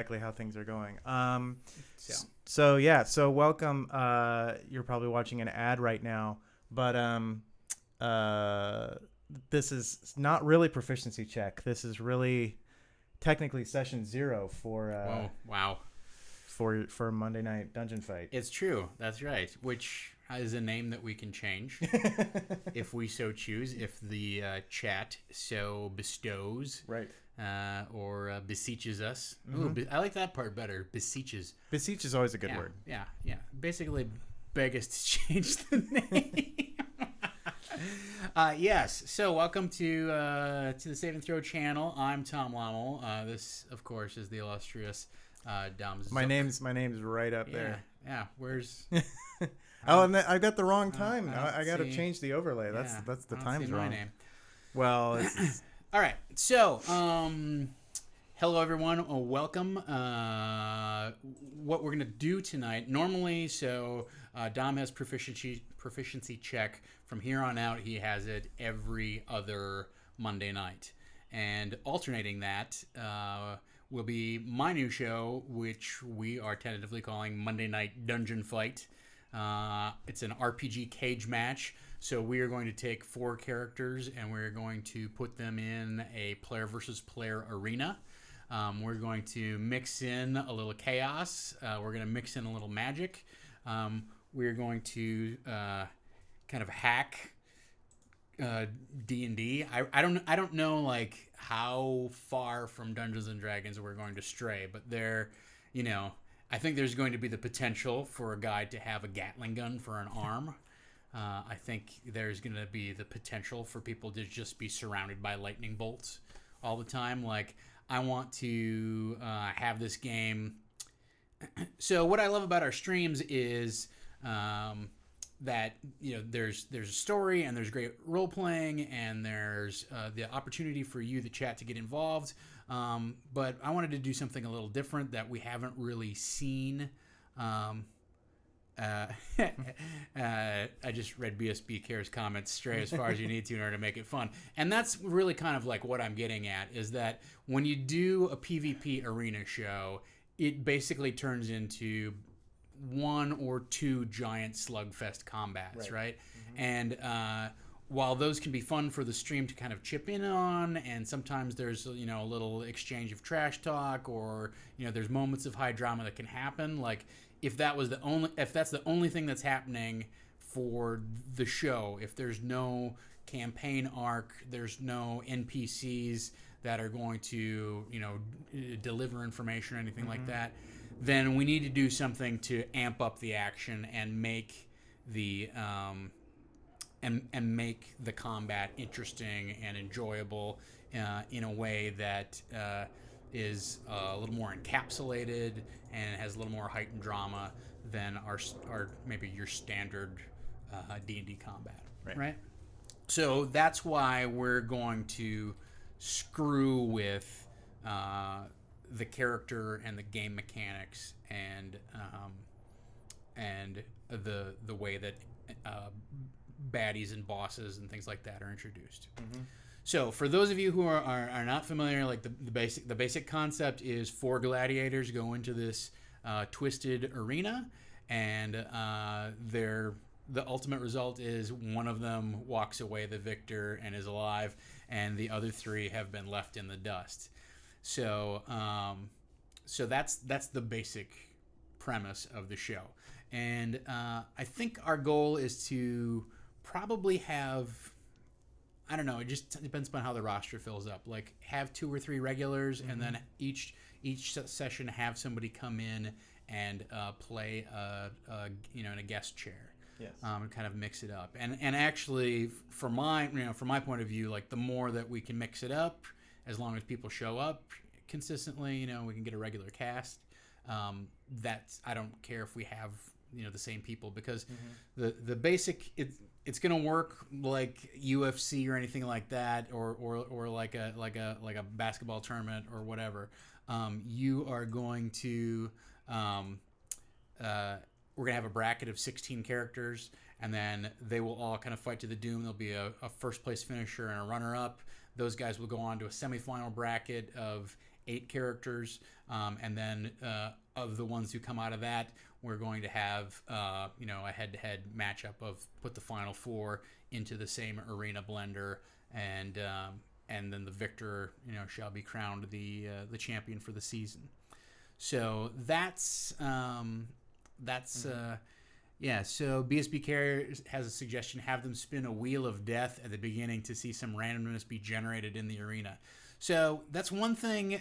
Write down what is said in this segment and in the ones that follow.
exactly how things are going. So So welcome. You're probably watching an ad right now, but uh, this is not really proficiency check. This is really technically session zero whoa, wow. for Monday Night Dungeon Fight. It's true. That's right. Which is a name that we can change if we so choose, if the chat so bestows Right. or beseeches us. Mm-hmm. Ooh, I like that part better. Beseeches. Beseech is always a good yeah, word. Yeah. Basically, beg us to change the name. Yes. So, welcome to the Save and Throw channel. I'm Tom Lommel. This, of course, is the illustrious Dom Zook. My name's right up there. Yeah. Where's? Oh, and I got the wrong time. I got to see. change the overlay. That's Yeah, the I don't time's see my wrong. name. Well, it's All right. So, hello everyone. Welcome. What we're gonna do tonight? Normally, Dom has proficiency check. From here on out, he has it every other Monday night, and alternating that will be my new show, which we are tentatively calling Monday Night Dungeon Fight. It's an RPG cage match. So we are going to take 4 characters and we're going to put them in a player versus player arena. We're going to mix in a little chaos. We're going to mix in a little magic. We're going to kind of hack D&D. I don't know like how far from Dungeons and Dragons we're going to stray, but I think there's going to be the potential for a guy to have a Gatling gun for an arm. I think there's going to be the potential for people to just be surrounded by lightning bolts all the time. Like, I want to have this game. So what I love about our streams is that there's a story and there's great role playing and there's the opportunity for you, the chat, to get involved. But I wanted to do something a little different that we haven't really seen. I just read BSB Care's comments stray as far as you need to in order to make it fun. And that's really kind of like what I'm getting at, is that when you do a PvP arena show, it basically turns into 1 or 2 giant slugfest combats, right? Mm-hmm. And while those can be fun for the stream to kind of chip in on, and sometimes there's a little exchange of trash talk, or there's moments of high drama that can happen. Like, if that's the only thing that's happening for the show, if there's no campaign arc, there's no NPCs that are going to deliver information or anything like that, then we need to do something to amp up the action and make the make the combat interesting and enjoyable in a way that is a little more encapsulated and has a little more heightened drama than our maybe your standard D&D combat, right? So that's why we're going to screw with the character and the game mechanics and the way that baddies and bosses and things like that are introduced. Mm-hmm. So for those of you who are not familiar, like the basic concept is 4 gladiators go into this twisted arena, and the ultimate result is one of them walks away the victor and is alive, and the other 3 have been left in the dust. So that's the basic premise of the show, and I think our goal is to probably have, I don't know, it just depends upon how the roster fills up. Like, have 2 or 3 regulars, and then each session have somebody come in and play in a guest chair. Yes. And kind of mix it up. And actually, from my point of view, like, the more that we can mix it up, as long as people show up consistently, we can get a regular cast. I don't care if we have the same people, because the basic, it's gonna work like UFC or anything like that, or like a basketball tournament or whatever. You are going to we're gonna have a bracket of 16 characters, and then they will all kind of fight to the doom. There'll be a first place finisher and a runner up. Those guys will go on to a semifinal bracket of 8 characters, and then of the ones who come out of that, we're going to have a head-to-head matchup of put the final 4 into the same arena blender, and then the victor shall be crowned the champion for the season. So that's yeah. So BSB Carrier has a suggestion: have them spin a wheel of death at the beginning to see some randomness be generated in the arena. So that's one thing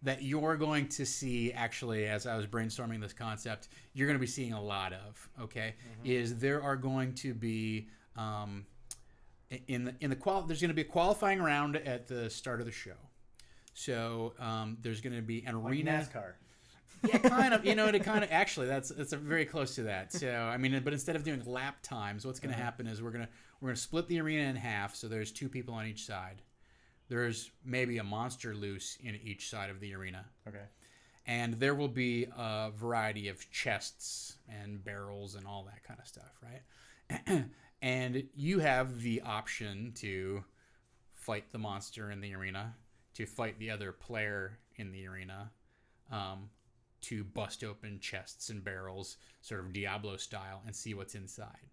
that you're going to see, actually, as I was brainstorming this concept, you're going to be seeing a lot of, okay, is there are going to be, there's going to be a qualifying round at the start of the show. So there's going to be an arena. Like NASCAR. Yeah, kind of, actually, that's very close to that. So, I mean, but instead of doing lap times, what's going to happen is we're going to split the arena in half, so there's 2 people on each side. There's maybe a monster loose in each side of the arena. Okay. And there will be a variety of chests and barrels and all that kind of stuff, right? And you have the option to fight the monster in the arena, to fight the other player in the arena, to bust open chests and barrels, sort of Diablo style, and see what's inside.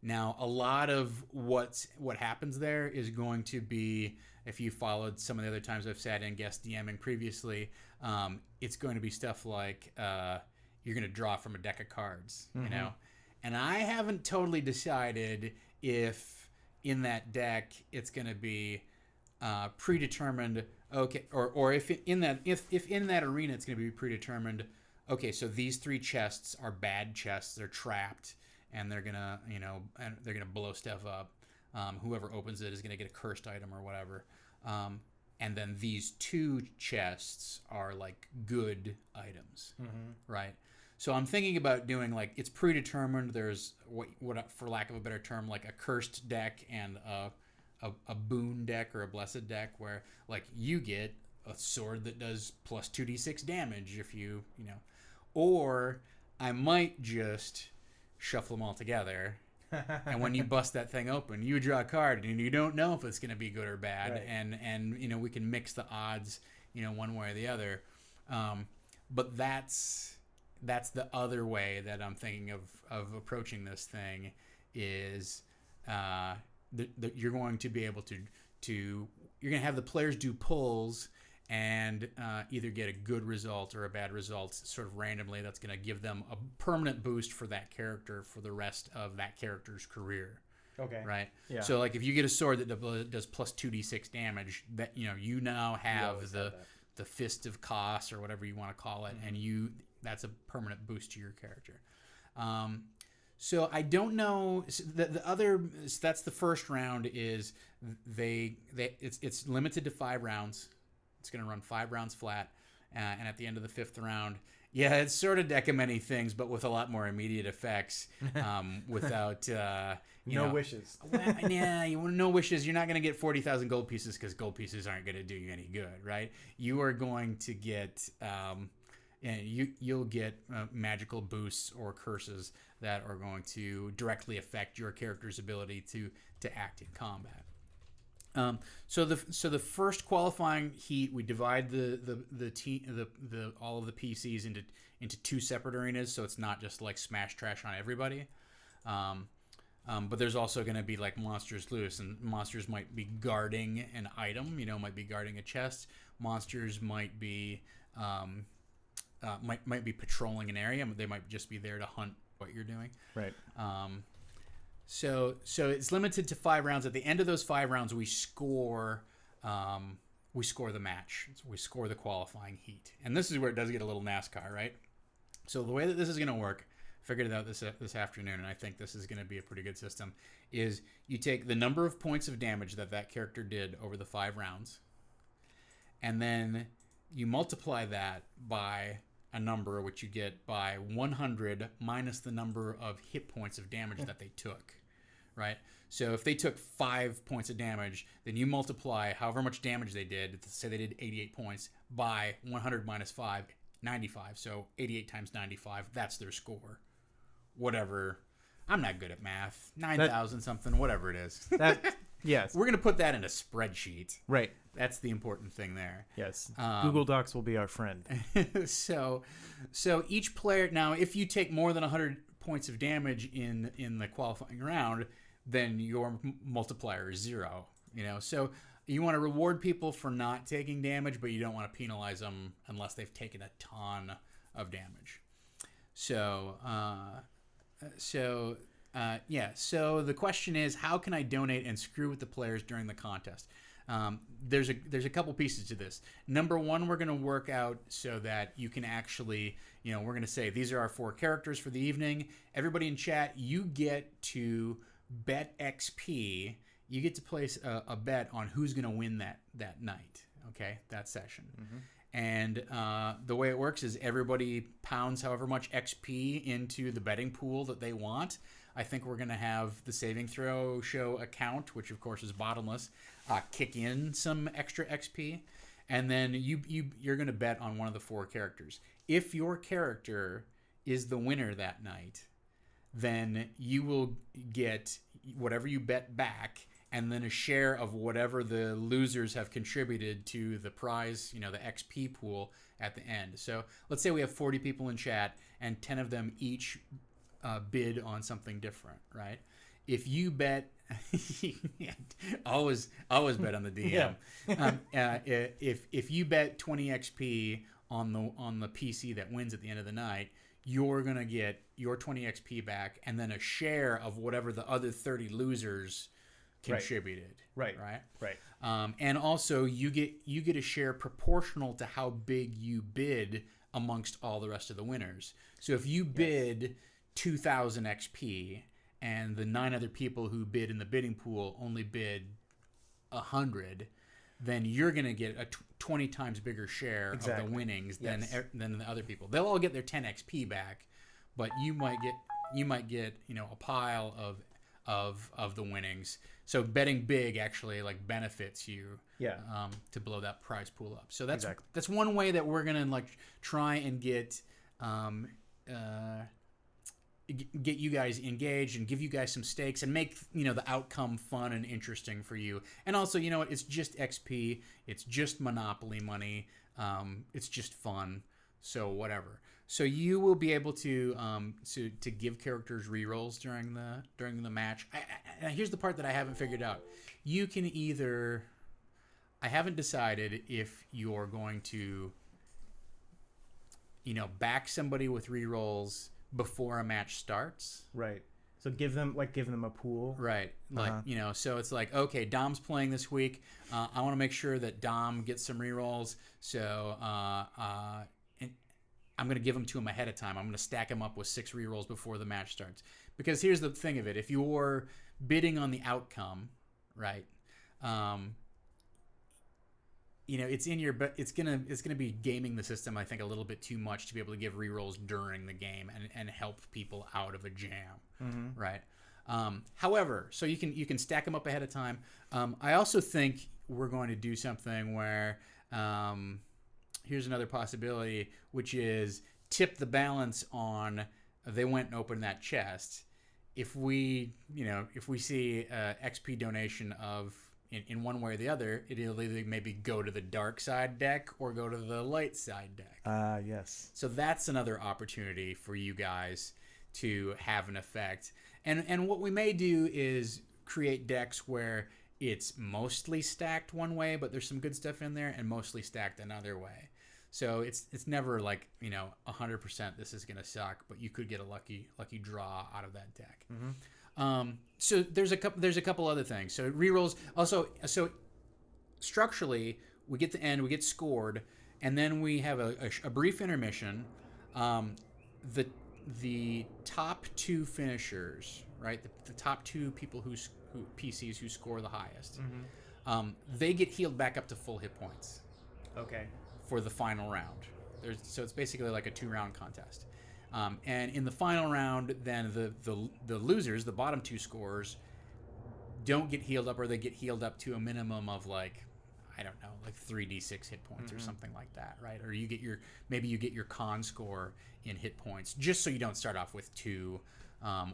Now, a lot of what happens there is going to be, if you followed some of the other times I've sat in guest DMing previously, it's going to be stuff like you're going to draw from a deck of cards, And I haven't totally decided if in that deck it's going to be predetermined, okay, or if in that arena it's going to be predetermined, okay, so these 3 chests are bad chests, they're trapped, and they're gonna blow stuff up. Whoever opens it is gonna get a cursed item or whatever. And then these 2 chests are like good items, right? So I'm thinking about doing like it's predetermined. There's what for lack of a better term, like a cursed deck and a boon deck or a blessed deck, where like you get a sword that does plus 2d6 damage if you or I might just shuffle them all together, and when you bust that thing open, you draw a card, and you don't know if it's going to be good or bad, right. and we can mix the odds, one way or the other. But that's the other way that I'm thinking of approaching this thing is you're going to be able to you're going to have the players do pulls and either get a good result or a bad result sort of randomly. That's going to give them a permanent boost for that character for the rest of that character's career. Okay. Right? Yeah. So like if you get a sword that does plus 2d6 damage, that you now have the Fist of Kos or whatever you want to call it, and that's a permanent boost to your character. So I don't know. That's the first round. Is it's limited to 5 rounds. It's going to run 5 rounds flat, and at the end of the 5th round, it's sort of deck of many things, but with a lot more immediate effects. Without no wishes. No wishes. You're not going to get 40,000 gold pieces because gold pieces aren't going to do you any good, right? You are going to get you'll get magical boosts or curses that are going to directly affect your character's ability to act in combat. So the first qualifying heat, we divide the all of the PCs into 2 separate arenas, so it's not just like smash trash on everybody. But there's also going to be like monsters loose, and monsters might be guarding an item, might be guarding a chest. Monsters might be might be patrolling an area. They might just be there to hunt what you're doing. Right. So it's limited to 5 rounds. At the end of those 5 rounds, we score the match. We score the qualifying heat. And this is where it does get a little NASCAR, right? So the way that this is going to work, figured it out this afternoon, and I think this is going to be a pretty good system, is you take the number of points of damage that character did over the 5 rounds, and then you multiply that by a number which you get by 100 minus the number of hit points of damage that they took, right? So if they took 5 points of damage, then you multiply however much damage they did, say they did 88 points, by 100 minus 5, 95. So 88 times 95, that's their score. Whatever. I'm not good at math. 9,000 something, whatever it is. Yes. We're going to put that in a spreadsheet. Right. That's the important thing there. Yes. Google Docs will be our friend. So each player, now if you take more than 100 points of damage in the qualifying round, then your multiplier is 0. So you want to reward people for not taking damage, but you don't want to penalize them unless they've taken a ton of damage. So the question is, how can I donate and screw with the players during the contest? There's a couple pieces to this. Number one, we're going to work out so that you can actually, we're going to say these are our 4 characters for the evening. Everybody in chat, you get to bet XP. You get to place a bet on who's going to win that night. Okay, that session. Mm-hmm. And the way it works is everybody pounds however much XP into the betting pool that they want. I think we're going to have the saving throw show account, which of course is bottomless, kick in some extra XP. And then you're going to bet on one of the 4 characters. If your character is the winner that night, then you will get whatever you bet back, and then a share of whatever the losers have contributed to the prize, the XP pool at the end. So let's say we have 40 people in chat, and 10 of them each bid on something different, right? If you bet, always bet on the DM. Yeah. If you bet 20 XP on the PC that wins at the end of the night, you're gonna get your 20 XP back, and then a share of whatever the other 30 losers contributed. Right. And also you get a share proportional to how big you bid amongst all the rest of the winners. So if you bid 2,000 XP and the 9 other people who bid in the bidding pool only bid 100, then you're going to get a 20 times bigger share of the winnings than the other people. They'll all get their 10 XP back, but you might get a pile of the winnings. So betting big actually benefits you to blow that prize pool up. So that's one way that we're going to try and get you guys engaged and give you guys some stakes and make the outcome fun and interesting for you. And also, it's just XP, it's just Monopoly money, it's just fun. So whatever. So you will be able to give characters rerolls during the match. Here's the part that I haven't figured out. You can either, I haven't decided if you're going to back somebody with rerolls before a match starts. Right. So give them a pool. Right. So it's okay, Dom's playing this week. I want to make sure that Dom gets some rerolls. So I'm going to give them to him ahead of time. I'm going to stack him up with 6 rerolls before the match starts. Because here's the thing of it. If you're bidding on the outcome, right, it's in your, but it's gonna be gaming the system, I think, a little bit too much to be able to give rerolls during the game and help people out of a jam, right? However, so you can stack them up ahead of time. I also think we're going to do something where here's another possibility, which is tip the balance on they went and opened that chest. If we see XP donation of in one way or the other, it'll either maybe go to the dark side deck or go to the light side deck. Yes. So that's another opportunity for you guys to have an effect. And what we may do is create decks where it's mostly stacked one way, but there's some good stuff in there, and mostly stacked another way. So it's never 100% this is gonna suck, but you could get a lucky draw out of that deck. So there's a couple other things. So rerolls also. So structurally, we get to end, we get scored, and then we have a brief intermission. The top 2 finishers, right? The top 2 people who PCs who score the highest, they get healed back up to full hit points. Okay. For the final round. So it's basically like a 2-round contest. And in the final round, then the losers, the bottom 2 scorers, don't get healed up, or they get healed up to a minimum of 3d6 hit points or something like that, right? Or you get your con score in hit points, just so you don't start off with 2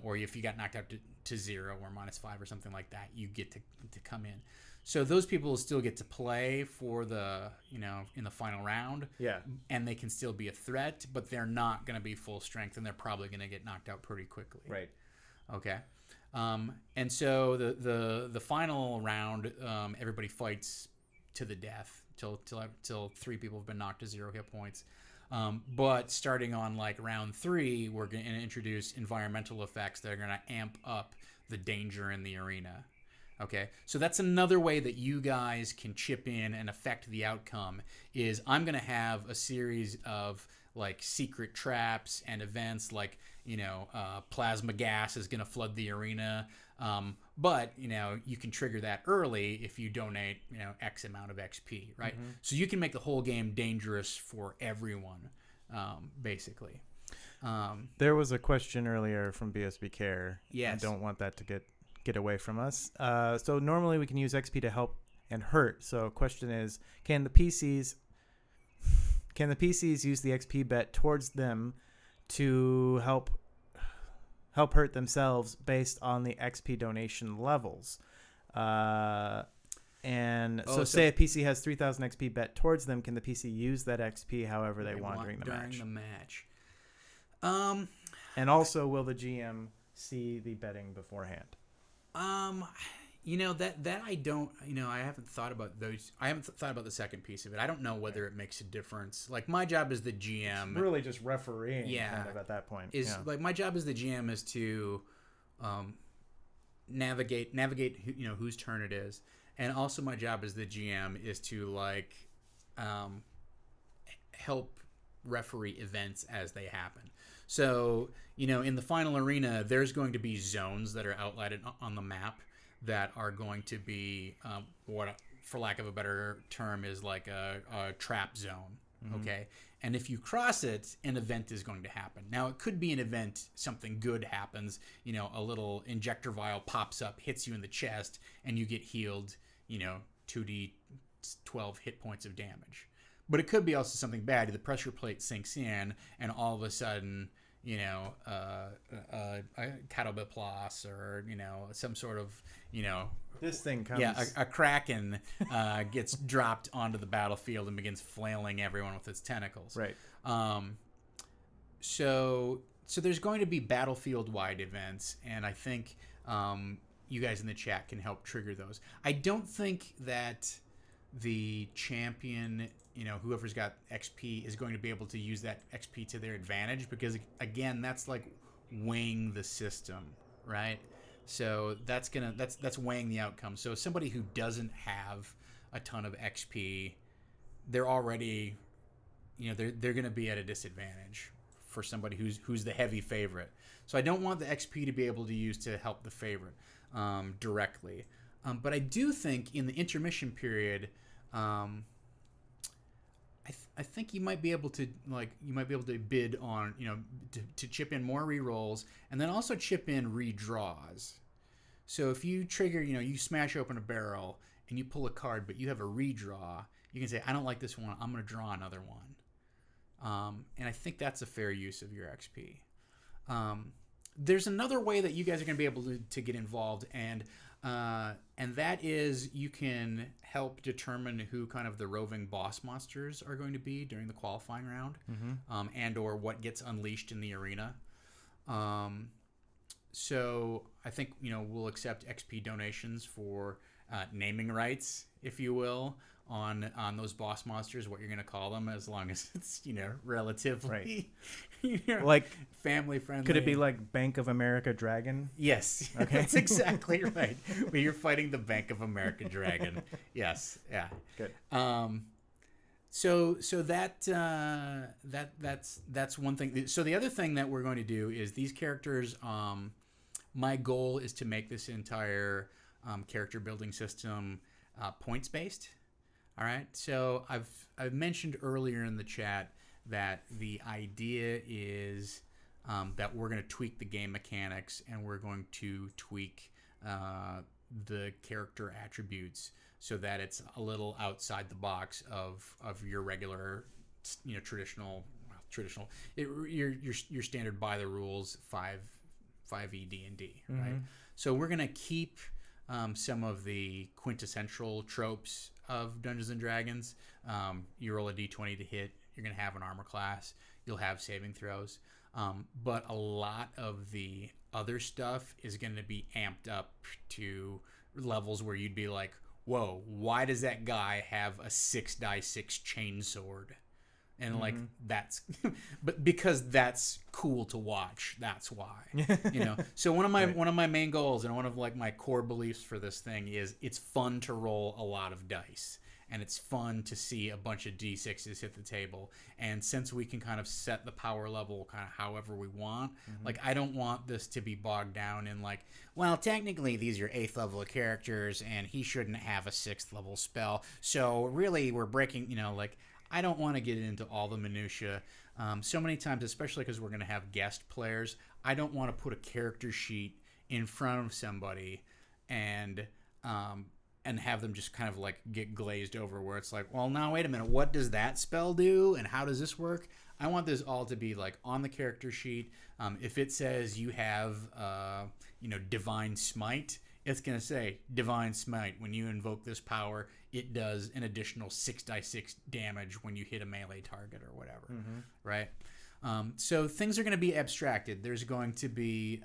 or if you got knocked out to 0 or -5 or something like that, you get to come in. So those people will still get to play for the, in the final round. Yeah. And they can still be a threat, but they're not going to be full strength, and they're probably going to get knocked out pretty quickly. Right. Okay. And so the final round, everybody fights to the death till 3 people have been knocked to 0 hit points. But starting on like round 3, we're going to introduce environmental effects that are going to amp up the danger in the arena. Okay, so that's another way that you guys can chip in and affect the outcome. Is I'm going to have a series of like secret traps and events, like plasma gas is going to flood the arena, but you can trigger that early if you donate X amount of XP, right? Mm-hmm. So you can make the whole game dangerous for everyone, basically. There was a question earlier from BSB Care. Yes. I don't want that to get away from us. So normally we can use XP to help and hurt. So question is, can the PCs use the XP bet towards them to help hurt themselves based on the XP donation levels? Say a PC has 3,000 XP bet towards them, can the PC use that XP however they want during the match? And also, will the GM see the betting beforehand? That I don't, I haven't thought about those. I haven't thought about the second piece of it. I don't know whether it makes a difference. Like, my job as the GM, it's really just refereeing kind of at that point. Like, my job as the GM is to navigate whose turn it is. And also my job as the GM is to like help referee events as they happen. So, in the final arena, there's going to be zones that are outlined on the map that are going to be what, for lack of a better term, is like a trap zone. Mm-hmm. Okay. And if you cross it, an event is going to happen. Now, it could be an event, something good happens, a little injector vial pops up, hits you in the chest, and you get healed, 2d12 hit points of damage. But it could be also something bad. The pressure plate sinks in, and all of a sudden, a catobiplos or, some sort of, this thing comes. Yeah, a kraken gets dropped onto the battlefield and begins flailing everyone with its tentacles. Right. So there's going to be battlefield-wide events, and I think you guys in the chat can help trigger those. I don't think that the champion, whoever's got XP, is going to be able to use that XP to their advantage, because again, that's like weighing the system, right? So that's weighing the outcome. So somebody who doesn't have a ton of XP, they're already, they're going to be at a disadvantage for somebody who's the heavy favorite. So I don't want the XP to be able to use to help the favorite directly. But I do think in the intermission period, I think you might be able to bid on, to chip in more rerolls, and then also chip in redraws. So if you trigger, you smash open a barrel and you pull a card, but you have a redraw, you can say, I don't like this one, I'm going to draw another one. And I think that's a fair use of your XP. There's another way that you guys are going to be able to get involved, and that is you can help determine who kind of the roving boss monsters are going to be during the qualifying round, mm-hmm. And or what gets unleashed in the arena. So I think we'll accept XP donations for naming rights, if you will, on those boss monsters, what you're going to call them, as long as it's relatively like family friendly. Could it be like Bank of America Dragon? Yes. Okay. That's exactly right. Where you're fighting the Bank of America Dragon. Yes. Yeah. Good. So that's one thing. So the other thing that we're going to do is these characters. My goal is to make this entire character building system points based. All right. So I've mentioned earlier in the chat that the idea is that we're going to tweak the game mechanics, and we're going to tweak the character attributes so that it's a little outside the box of your regular, traditional, your standard by the rules 5 5e D&D, right? So we're gonna keep some of the quintessential tropes of Dungeons and Dragons. You roll a d20 to hit. You're gonna have an armor class. You'll have saving throws. But a lot of the other stuff is going to be amped up to levels where you'd be like, whoa, why does that guy have a 6x6 chainsword? And like that's but because that's cool to watch, that's why. So one of my main goals and one of like my core beliefs for this thing is it's fun to roll a lot of dice. And it's fun to see a bunch of D6s hit the table. And since we can kind of set the power level kind of however we want, like I don't want this to be bogged down in like, well, technically these are 8th level characters and he shouldn't have a 6th level spell. So really we're breaking, like I don't want to get into all the minutia. So many times, especially because we're going to have guest players, I don't want to put a character sheet in front of somebody and have them just kind of like get glazed over where it's like, well, now wait a minute, what does that spell do and how does this work? I want this all to be like on the character sheet. If it says you have, Divine Smite, it's going to say Divine Smite. When you invoke this power, it does an additional 6x6 damage when you hit a melee target or whatever, right? So things are going to be abstracted. There's going to be...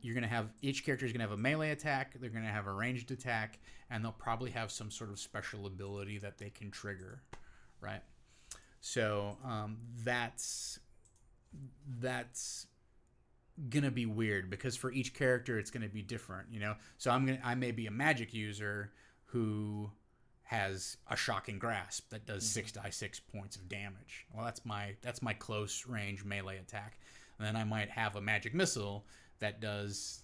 you're going to have each character is going to have a melee attack, they're going to have a ranged attack, and they'll probably have some sort of special ability that they can trigger, right? So that's going to be weird because for each character it's going to be different, So I may be a magic user who has a shocking grasp that does 6x6 points of damage. Well, that's my close range melee attack. And then I might have a magic missile that does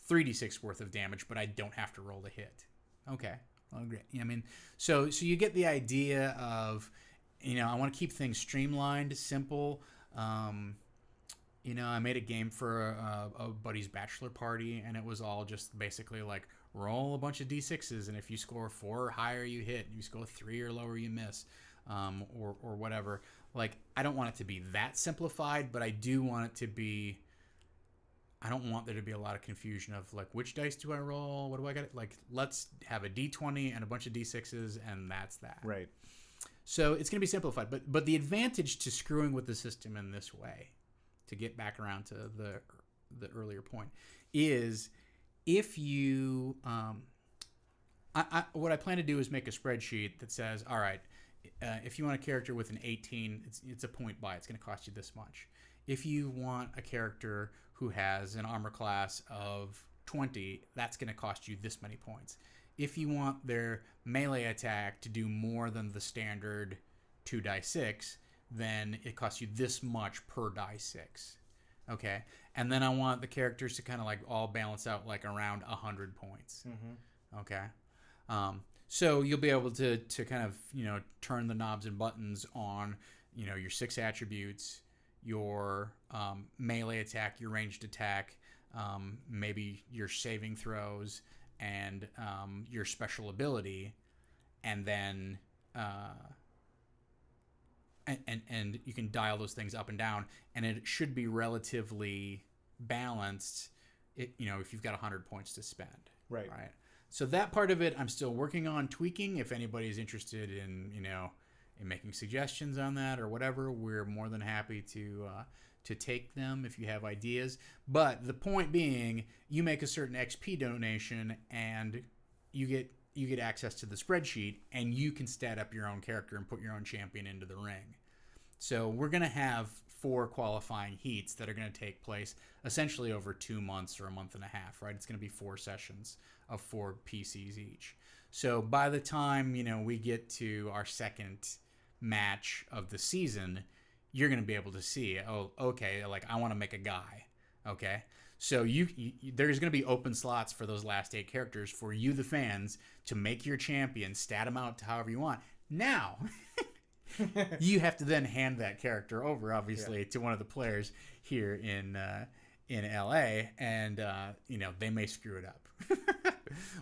3d6 worth of damage, but I don't have to roll to hit. Okay, well, great. So you get the idea of, I want to keep things streamlined, simple. I made a game for a buddy's bachelor party, and it was all just basically like roll a bunch of d6s, and if you score 4 or higher, you hit. If you score 3 or lower, you miss, or whatever. Like, I don't want it to be that simplified, but I do want it to be... I don't want there to be a lot of confusion of, like, which dice do I roll? What do I got? Like, let's have a d20 and a bunch of d6s, and that's that. Right. So it's going to be simplified. But the advantage to screwing with the system in this way, to get back around to the earlier point, is if you... what I plan to do is make a spreadsheet that says, all right, if you want a character with an 18, it's a point buy. It's going to cost you this much. If you want a character who has an armor class of 20, that's going to cost you this many points. If you want their melee attack to do more than the standard 2d6, then it costs you this much per die 6. Okay? And then I want the characters to kind of like all balance out like around 100 points. Okay? So you'll be able to kind of, turn the knobs and buttons on, your 6 attributes, your melee attack, your ranged attack, maybe your saving throws, and your special ability, and then and you can dial those things up and down, and it should be relatively balanced. If you've got 100 points to spend, right. So that part of it, I'm still working on tweaking. If anybody's interested in, in making suggestions on that or whatever, we're more than happy to take them if you have ideas. But the point being, you make a certain XP donation and you get access to the spreadsheet, and you can stat up your own character and put your own champion into the ring. So we're going to have 4 qualifying heats that are going to take place essentially over 2 months or a month and a half, right? It's going to be 4 sessions of 4 PCs each. So by the time, we get to our second match of the season, you're going to be able to see, oh, okay, like I want to make a guy. Okay. So there's going to be open slots for those last 8 characters for you, the fans, to make your champion, stat them out to however you want. Now, you have to then hand that character over, obviously, to one of the players here in LA, and they may screw it up.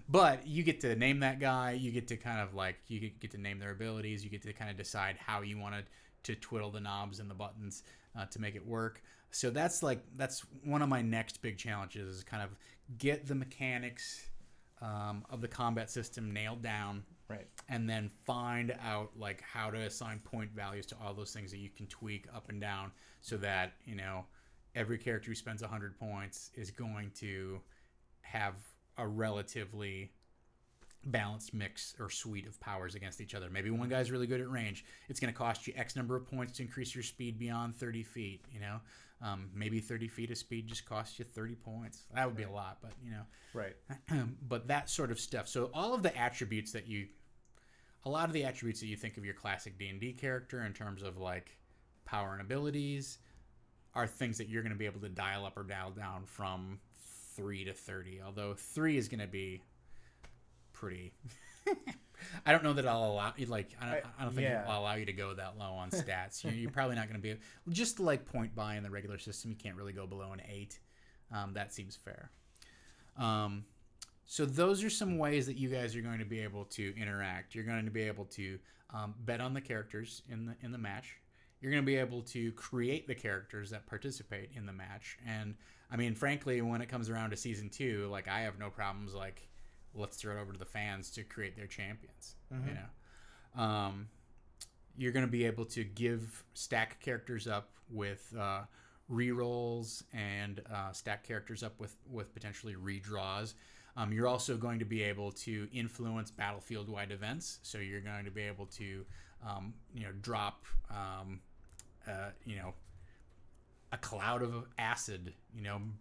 But you get to name that guy. You get to kind of like you get to name their abilities. You get to kind of decide how you want to twiddle the knobs and the buttons to make it work. So that's one of my next big challenges is kind of get the mechanics of the combat system nailed down, Right. and then find out like how to assign point values to all those things that you can tweak up and down, so that every character who spends 100 points is going to have a relatively balanced mix or suite of powers against each other. Maybe one guy's really good at range. It's going to cost you X number of points to increase your speed beyond 30 feet. Maybe 30 feet of speed just costs you 30 points. That would be a lot, but Right. but that sort of stuff. So all of the attributes that a lot of the attributes that you think of your classic D&D character in terms of like power and abilities are things that you're going to be able to dial up or dial down from 3 to 30. Although 3 is going to be pretty. I don't know that I'll allow you. Like, I don't think I'll allow you to go that low on stats. You're probably not going to be just like point by in the regular system. You can't really go below an 8. That seems fair. So those are some ways that you guys are going to be able to interact. You're going to be able to bet on the characters in the match. You're going to be able to create the characters that participate in the match. And I mean, frankly, when it comes around to season 2, like I have no problems. Like, let's throw it over to the fans to create their champions. Mm-hmm. You're going to be able to stack characters up with rerolls and stack characters up with potentially redraws. You're also going to be able to influence battlefield-wide events. So you're going to be able to, drop, a cloud of acid,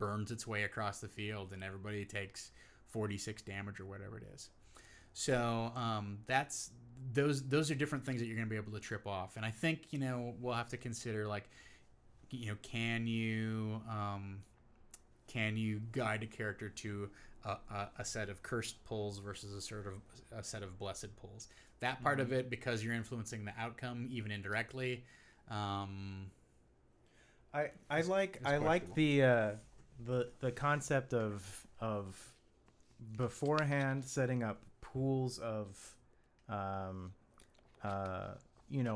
burns its way across the field, and everybody takes 46 damage or whatever it is. So that's those are different things that you're going to be able to trip off. And I think we'll have to consider like, can you guide a character to a set of cursed pulls versus a set of blessed pulls? That part of it, because you're influencing the outcome even indirectly. I like the concept of beforehand setting up pools of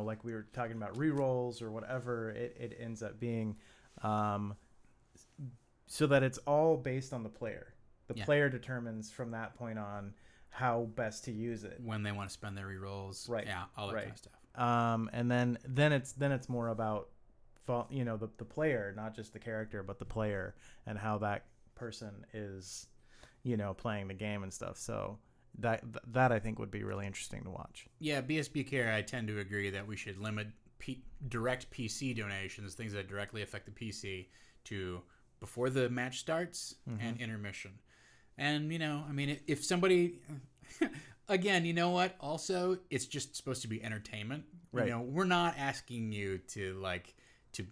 like we were talking about rerolls or whatever it ends up being, so that it's all based on the player. The player determines from that point on how best to use it, when they want to spend their rerolls, right? Yeah, all that kind of stuff. And then it's more about the player, not just the character, but the player and how that person is playing the game and stuff. So that I think would be really interesting to watch. Yeah, BSB Care, I tend to agree that we should limit direct PC donations, things that directly affect the PC, to before the match starts and intermission. And if somebody again, you know what? Also, it's just supposed to be entertainment. Right. We're not asking you to like to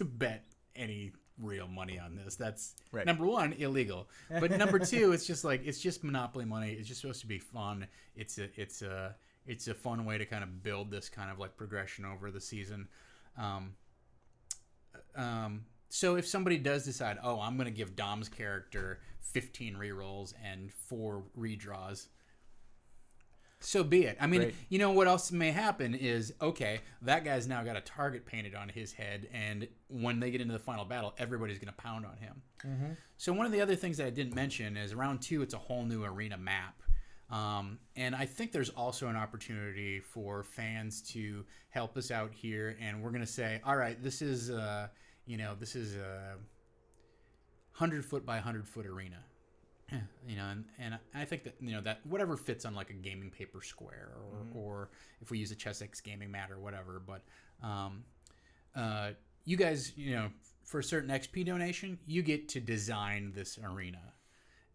bet any real money on this. That's right. Number one, illegal. But number two, it's just Monopoly money. It's just supposed to be fun. It's a fun way to kind of build this kind of like progression over the season. So if somebody does decide, I'm going to give Dom's character 15 rerolls and 4 redraws, so be it. I mean, Great. What else may happen is, okay, that guy's now got a target painted on his head, and when they get into the final battle, everybody's going to pound on him. Mm-hmm. So one of the other things that I didn't mention is round 2, it's a whole new arena map. And I think there's also an opportunity for fans to help us out here, and we're going to say, all right, this is a 100-foot by 100-foot arena. And I think that that whatever fits on like a gaming paper square, or if we use a ChessX gaming mat or whatever. But you guys, for a certain XP donation, you get to design this arena,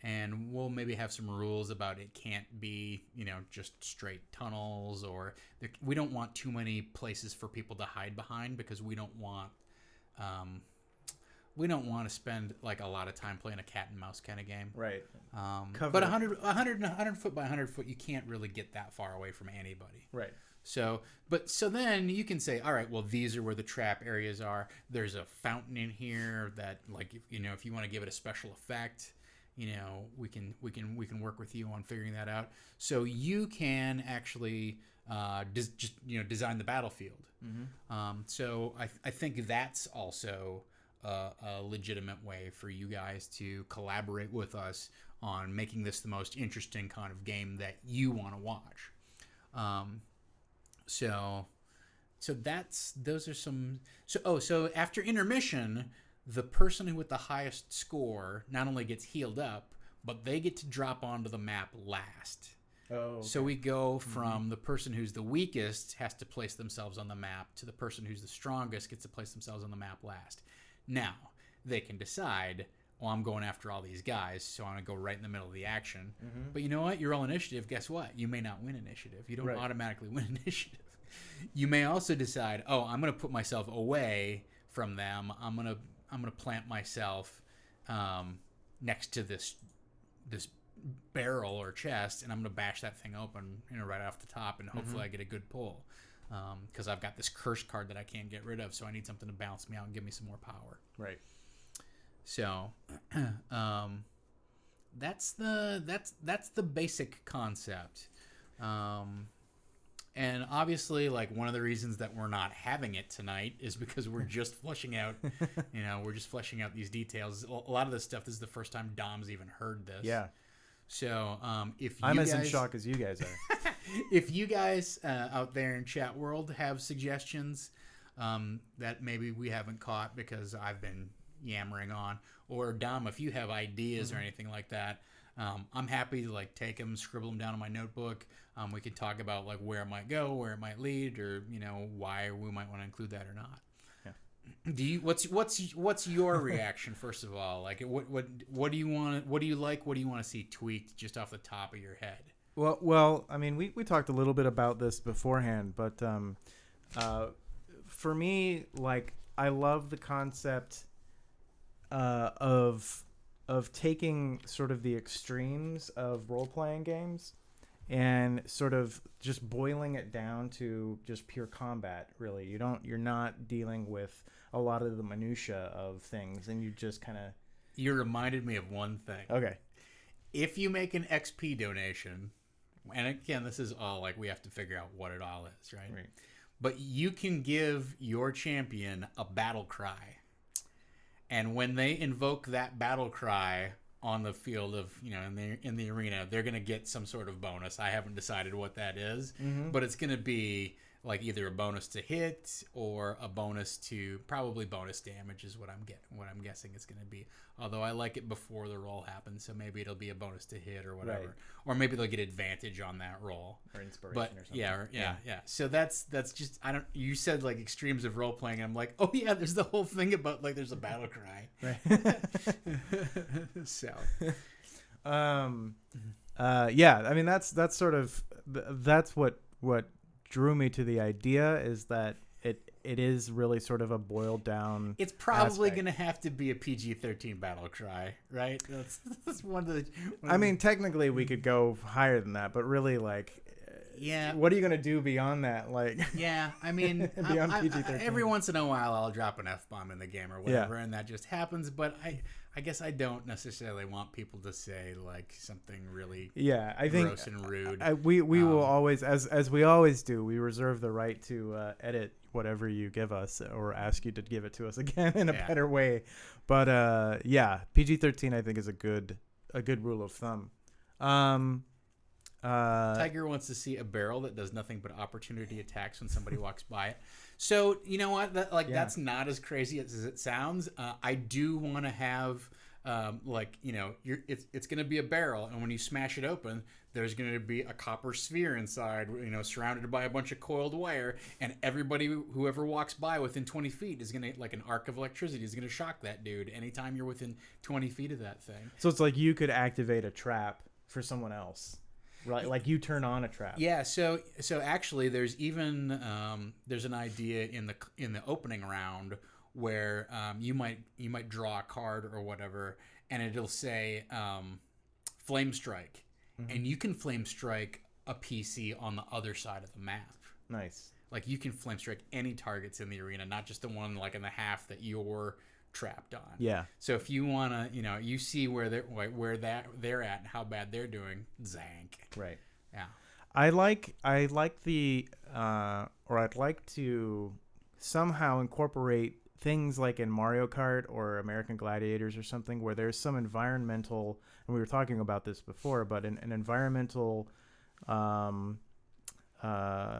and we'll maybe have some rules about it can't be just straight tunnels, or we don't want too many places for people to hide behind, because we don't want to spend like a lot of time playing a cat and mouse kind of game. Right. But 100 foot by 100 foot, you can't really get that far away from anybody. Right. So then you can say, all right, well, these are where the trap areas are. There's a fountain in here that, like, if you want to give it a special effect, we can work with you on figuring that out. So you can actually design the battlefield. Mm-hmm. So I think that's also a legitimate way for you guys to collaborate with us on making this the most interesting kind of game that you want to watch. So those are some. So after intermission, the person who with the highest score not only gets healed up, but they get to drop onto the map last. Oh, okay. So we go from the person who's the weakest has to place themselves on the map to the person who's the strongest gets to place themselves on the map last. Now, they can decide, well, I'm going after all these guys, so I'm going to go right in the middle of the action. Mm-hmm. But you know what? You're all initiative. Guess what? You may not win initiative. You don't automatically win initiative. You may also decide, oh, I'm going to put myself away from them. I'm going to plant myself next to this barrel or chest, and I'm going to bash that thing open, right off the top, and hopefully I get a good pull. Because I've got this curse card that I can't get rid of, so I need something to balance me out and give me some more power. Right. So, that's the basic concept. And obviously, like, one of the reasons that we're not having it tonight is because we're just fleshing out, these details. A lot of this stuff, this is the first time Dom's even heard this. Yeah. So, if I'm as in shock as you guys are. If you guys out there in chat world have suggestions that maybe we haven't caught because I've been yammering on, or Dom, if you have ideas or anything like that, I'm happy to like take them, scribble them down in my notebook. We can talk about like where it might go, where it might lead, or why we might want to include that or not. Do you what's your reaction first of all? Like what do you want? What do you like? What do you want to see tweaked just off the top of your head? Well, I mean, we talked a little bit about this beforehand, but for me, like, I love the concept of taking sort of the extremes of role-playing games and sort of just boiling it down to just pure combat. Really, you're not dealing with a lot of the minutia of things, and you just kind of. You reminded me of one thing. Okay. If you make an XP donation, and again, this is all like we have to figure out what it all is, right? Right. But you can give your champion a battle cry, and when they invoke that battle cry on the field of, in the arena, they're going to get some sort of bonus. I haven't decided what that is, but it's going to be like either a bonus to hit or a bonus to probably bonus damage is what I'm guessing it's going to be. Although I like it before the roll happens, so maybe it'll be a bonus to hit or whatever, right. Or maybe they'll get advantage on that roll or inspiration or something. Yeah. So that's just you said like extremes of role playing. I'm like, oh yeah, there's the whole thing about like there's a battle cry. Right. So, yeah. I mean that's sort of that's what drew me to the idea, is that it is really sort of a boiled down. It's probably going to have to be a PG-13 battle cry, right? That's one of the. I mean, technically we could go higher than that, but really, like, yeah. What are you going to do beyond that? Like, yeah, I mean, beyond PG-13. Every once in a while I'll drop an F-bomb in the game or whatever, and that just happens. But I guess I don't necessarily want people to say like something really gross and rude. We will always, as we always do, we reserve the right to edit whatever you give us or ask you to give it to us again in a better way. But PG-13 I think is a good rule of thumb. Tiger wants to see a barrel that does nothing but opportunity attacks when somebody walks by it. So you know what? That's not as crazy as it sounds. I do want to have it's going to be a barrel, and when you smash it open, there's going to be a copper sphere inside, surrounded by a bunch of coiled wire, and whoever walks by within 20 feet is going to, like an arc of electricity, is going to shock that dude anytime you're within 20 feet of that thing. So it's like you could activate a trap for someone else. Right, like you turn on a trap. Yeah, so actually, there's even there's an idea in the opening round where you might draw a card or whatever, and it'll say flame strike, and you can flame strike a PC on the other side of the map. Nice. Like you can flame strike any targets in the arena, not just the one like in the half that you're trapped on. Yeah. So if you want to, you see where they're at and how bad they're doing, zank. Right. Yeah. I like the or I'd like to somehow incorporate things like in Mario Kart or American Gladiators or something where there's some environmental, and we were talking about this before, but an environmental um, uh,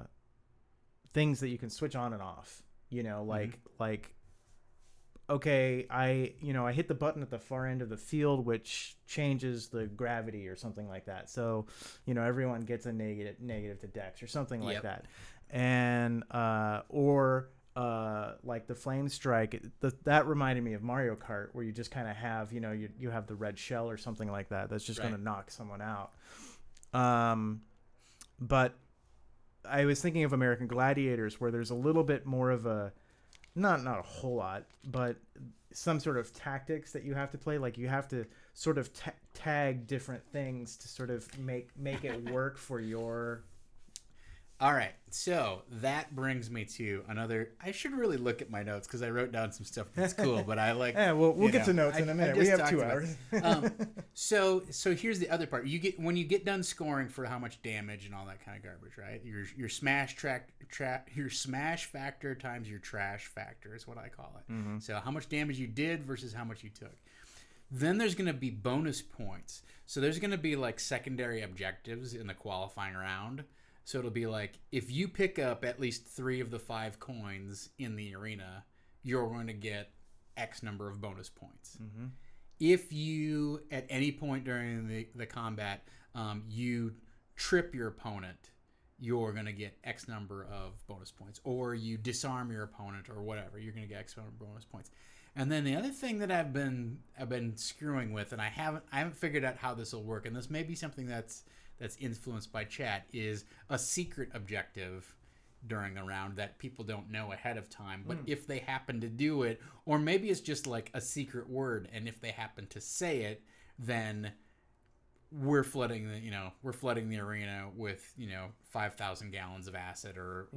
things that you can switch on and off. Like okay, I hit the button at the far end of the field, which changes the gravity or something like that. So, everyone gets a negative to dex or something like that. And or like the flame strike, that reminded me of Mario Kart, where you just kind of have, you have the red shell or something like that. That's just going to knock someone out. But I was thinking of American Gladiators, where there's a little bit more of a, not a whole lot, but some sort of tactics that you have to play. Like you have to sort of tag different things to sort of make it work for your. All right, so that brings me to another. I should really look at my notes because I wrote down some stuff that's cool, but I like. Yeah, we'll get to notes in a minute. We have 2 hours. So here's the other part. When you get done scoring for how much damage and all that kind of garbage, right? Your smash your smash factor times your trash factor is what I call it. Mm-hmm. So how much damage you did versus how much you took. Then there's going to be bonus points. So there's going to be like secondary objectives in the qualifying round. So it'll be like, if you pick up at least 3 of the 5 coins in the arena, you're going to get X number of bonus points. Mm-hmm. If you, at any point during the combat, you trip your opponent, you're going to get X number of bonus points. Or you disarm your opponent or whatever, you're going to get X number of bonus points. And then the other thing that I've been screwing with, and I haven't figured out how this will work, and this may be something that's influenced by chat, is a secret objective during the round that people don't know ahead of time. But if they happen to do it, or maybe it's just like a secret word, and if they happen to say it, then we're flooding the arena with 5,000 gallons of acid or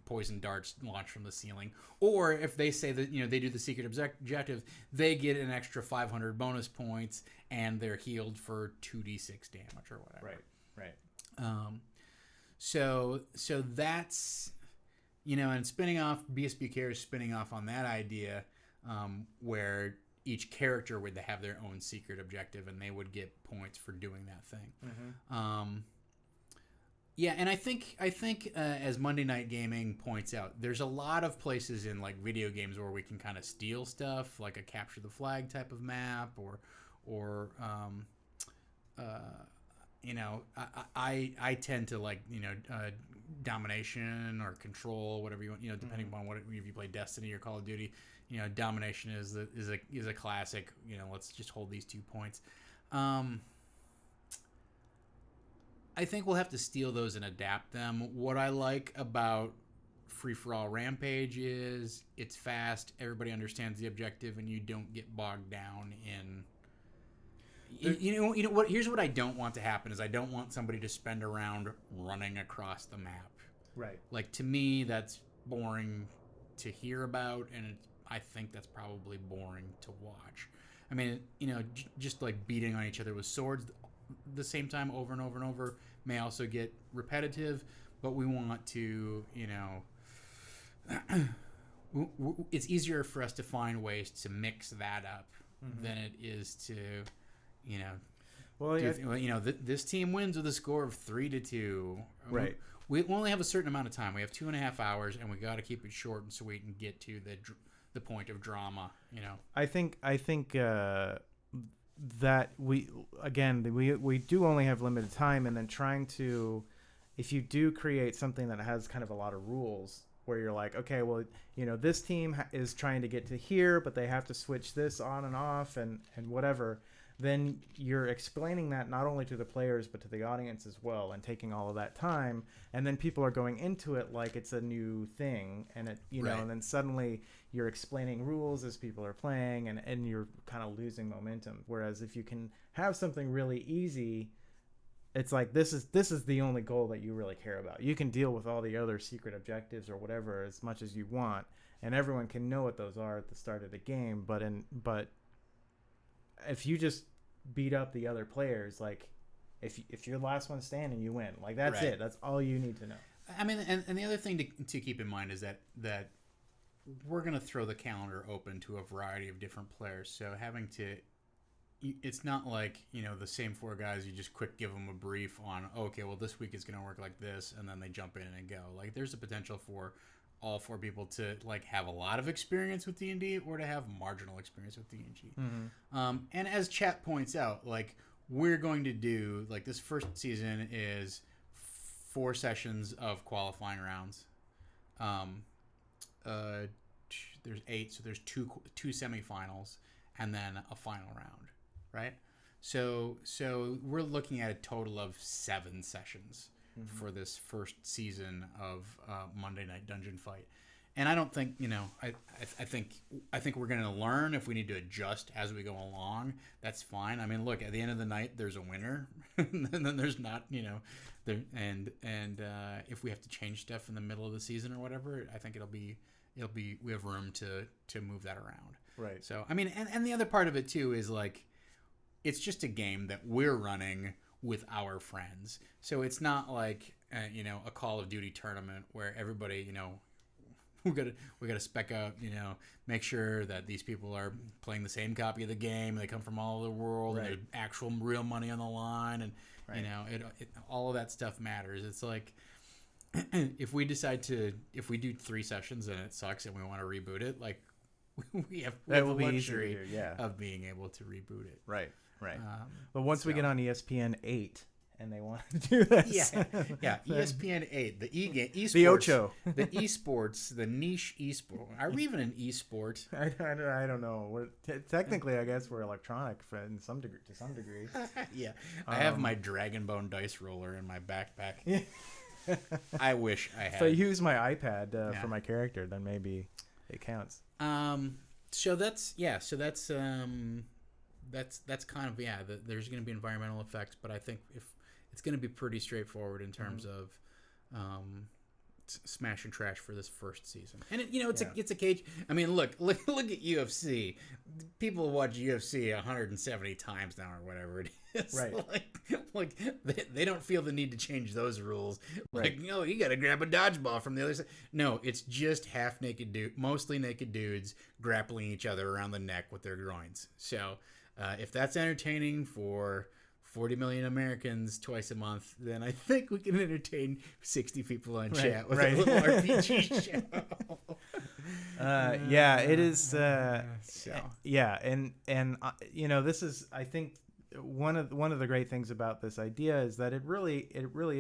poison darts launched from the ceiling. Or if they say that they do the secret objective, they get an extra 500 bonus points and they're healed for 2d6 damage or whatever. Right. So that's and spinning off BSBK is spinning off on that idea where each character would have their own secret objective, and they would get points for doing that thing. Mm-hmm. And I think as Monday Night Gaming points out, there's a lot of places in like video games where we can kind of steal stuff, like a capture the flag type of map, or I tend to like domination or control, whatever you want, depending upon what if you play Destiny or Call of Duty. Domination is a classic. Let's just hold these 2 points. I think we'll have to steal those and adapt them. What I like about Free for All Rampage is it's fast. Everybody understands the objective, and you don't get bogged down in. You know what? Here's what I don't want to happen: is I don't want somebody to spend a round running across the map. Right. Like, to me, that's boring to hear about, and I think that's probably boring to watch. I mean, just like beating on each other with swords the same time over and over and over may also get repetitive, but we want to, it's easier for us to find ways to mix that up than it is to, this team wins with a score of 3-2. Right. We only have a certain amount of time. We have 2.5 hours, and we got to keep it short and sweet and get to the point of drama. I think that we do only have limited time, and then trying to, if you do create something that has kind of a lot of rules, where you're like, okay, well, this team is trying to get to here, but they have to switch this on and off and whatever. Then you're explaining that not only to the players but to the audience as well, and taking all of that time, and then people are going into it like it's a new thing, and it and then suddenly you're explaining rules as people are playing, and you're kind of losing momentum. Whereas if you can have something really easy, it's like this is the only goal that you really care about. You can deal with all the other secret objectives or whatever as much as you want, and everyone can know what those are at the start of the game. But if you just beat up the other players, like if you're the last one standing, you win. Like that's it. That's all you need to know. I mean, and the other thing to keep in mind is that we're going to throw the calendar open to a variety of different players. So having to, it's not like, the same 4 guys, you just quick give them a brief on, okay, well, this week is going to work like this, and then they jump in and go. Like, there's a potential for all 4 people to, like, have a lot of experience with D&D or to have marginal experience with D&D. Mm-hmm. And as chat points out, like, we're going to do, like, this first season is 4 sessions of qualifying rounds. There's 8, so there's two semifinals and then a final round, right? So we're looking at a total of 7 sessions for this first season of Monday Night Dungeon Fight. And I don't think, I think we're going to learn. If we need to adjust as we go along, that's fine. I mean, look, at the end of the night, there's a winner, and then there's not, there, and if we have to change stuff in the middle of the season or whatever, I think we have room to move that around. Right. So, I mean, and the other part of it too is, like, it's just a game that we're running with our friends. So it's not like, a Call of Duty tournament where everybody, we gotta spec out, make sure that these people are playing the same copy of the game. They come from all over the world, right. And there's actual real money on the line, and right. All of that stuff matters. It's like, if we do 3 sessions and it sucks and we want to reboot it, like, we have the luxury of being able to reboot it. Right. But once we get on ESPN 8. And they want to do this. Yeah. ESPN 8, the esports, the Ocho, the esports, the niche esport. Are we even an esport? I don't know. Technically, I guess we're electronic to some degree. Yeah, I have my Dragon Bone dice roller in my backpack. I wish I had. If I use my iPad for my character, then maybe it counts. So that's kind of there's going to be environmental effects, but I think if it's going to be pretty straightforward in terms of smash and trash for this first season. And it's a cage. I mean, look at UFC. People watch UFC 170 times now or whatever it is. Right. Like they don't feel the need to change those rules. Right. Like, no, you got to grab a dodgeball from the other side. No, it's just half naked mostly naked dudes grappling each other around the neck with their groins. So if that's entertaining for 40 million Americans twice a month, then I think we can entertain 60 people on chat with a little RPG show. It is. And this is, I think, one of the great things about this idea is that it really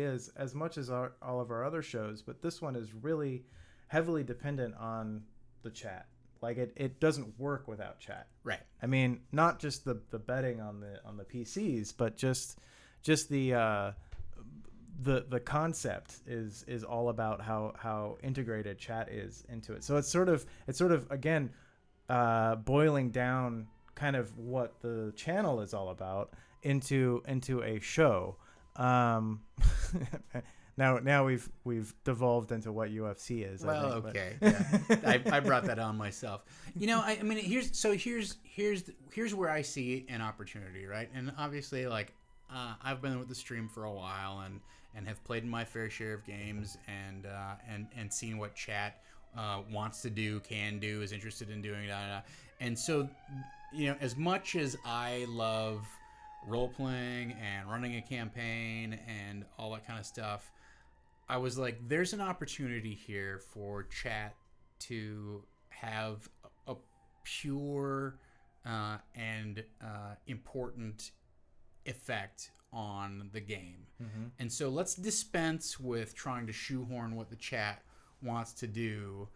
is, as much as all of our other shows, but this one is really heavily dependent on the chat. Like, it doesn't work without chat. Right. I mean, not just the betting on the PCs, but just the concept is all about how integrated chat is into it. So it's sort of again boiling down kind of what the channel is all about into a show. Now we've devolved into what UFC is. Well, I think, okay, yeah. I brought that on myself. I mean, here's where I see an opportunity, right? And obviously, like, I've been with the stream for a while and have played my fair share of games and seen what chat wants to do, can do, is interested in doing, and so, as much as I love role playing and running a campaign and all that kind of stuff, I was like, there's an opportunity here for chat to have a pure and important effect on the game. Mm-hmm. And so let's dispense with trying to shoehorn what the chat wants to do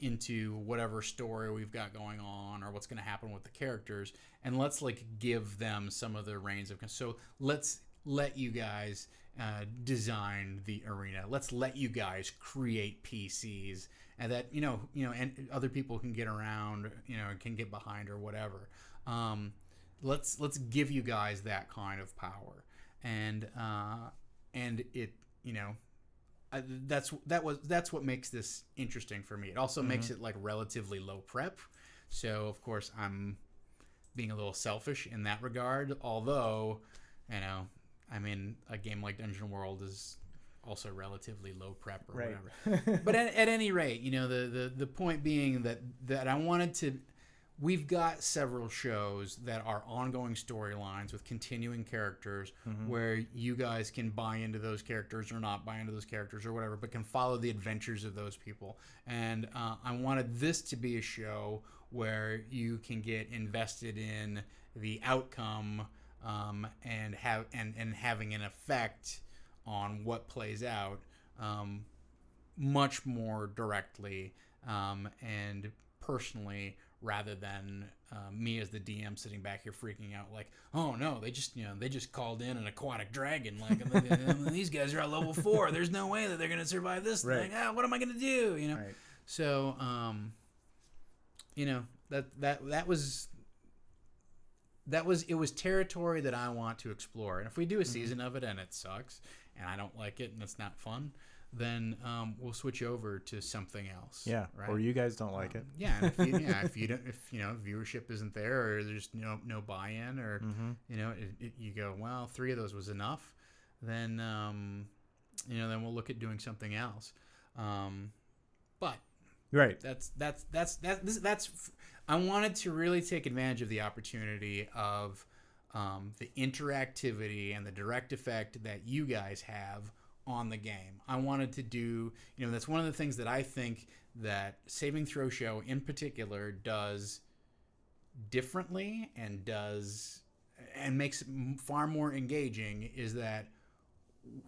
into whatever story we've got going on or what's going to happen with the characters, and let's, like, give them some of the reins of. So let's let you guys design the arena. Let's let you guys create PCs, and that and other people can get around, can get behind or whatever. Let's give you guys that kind of power, and it that's what makes this interesting for me. It also makes it, like, relatively low prep. So of course I'm being a little selfish in that regard. Although, I mean, a game like Dungeon World is also relatively low prep or Right. whatever. But at any rate, you know, the point being that I wanted to. We've got several shows that are ongoing storylines with continuing characters where you guys can buy into those characters or not buy into those characters or whatever, but can follow the adventures of those people. And I wanted this to be a show where you can get invested in the outcome and having an effect on what plays out much more directly and personally, rather than me as the DM sitting back here freaking out like, oh no, they just called in an aquatic dragon, like and these guys are at level 4. There's no way that they're gonna survive this thing. What am I gonna do? You know. Right. So you know, that was it was territory that I want to explore. And if we do a season of it and it sucks and I don't like it and it's not fun, then we'll switch over to something else. Yeah. Right? Or you guys don't like it. Yeah. And if you don't, if you know, viewership isn't there, or there's no buy-in, or you know, you go, well, 3 of those was enough, then you know, then we'll look at doing something else. But Right. that's I wanted to really take advantage of the opportunity of the interactivity and the direct effect that you guys have on the game. I wanted to do, you know, that's one of the things that I think that Saving Throw Show in particular does differently and makes it far more engaging, is that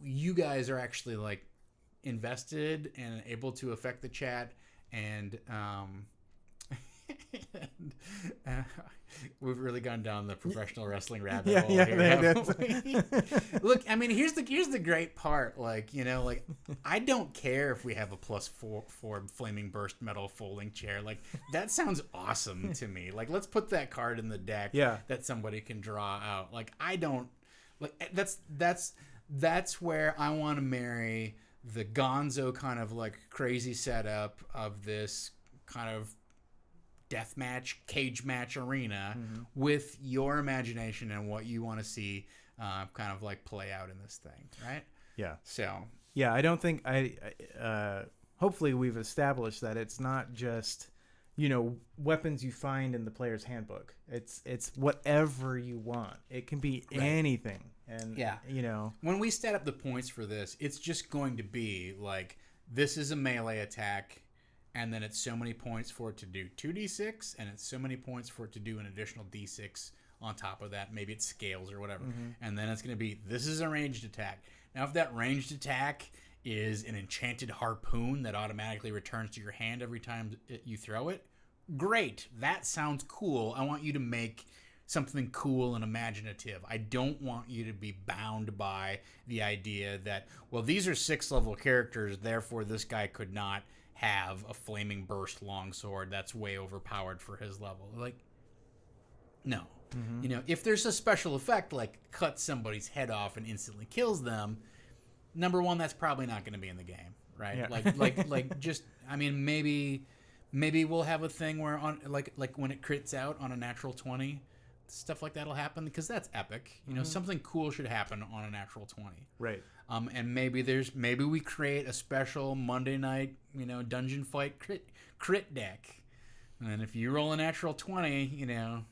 you guys are actually like invested and able to affect the chat, and we've really gone down the professional wrestling rabbit hole here. Haven't we? Look, I mean, here's the great part. Like, you know, like I don't care if we have a +4 flaming burst metal folding chair. Like that sounds awesome to me. Like let's put that card in the deck that somebody can draw out. Like I don't like that's where I want to marry the gonzo kind of like crazy setup of this kind of deathmatch, cage match arena with your imagination and what you want to see kind of like play out in this thing, right? Yeah. So yeah, I don't think hopefully we've established that it's not just, you know, weapons you find in the player's handbook. It's whatever you want. It can be anything. And you know, when we set up the points for this, it's just going to be like, this is a melee attack, and then it's so many points for it to do 2d6, and it's so many points for it to do an additional d6 on top of that. Maybe it scales or whatever. And then it's going to be, this is a ranged attack. Now, if that ranged attack is an enchanted harpoon that automatically returns to your hand every time you throw it, great. That sounds cool. I want you to make something cool and imaginative. I don't want you to be bound by the idea that, well, these are 6th level characters, therefore this guy could not have a flaming burst longsword. That's way overpowered for his level. Like, no. You know, if there's a special effect like cut somebody's head off and instantly kills them, number one, that's probably not going to be in the game, right? Yeah. Like just, I mean, maybe we'll have a thing where on like when it crits out on a natural 20, stuff like that'll happen, because that's epic. You know, something cool should happen on a natural 20. Right. And maybe we create a special Monday night, you know, dungeon fight crit deck. And if you roll a natural 20, you know,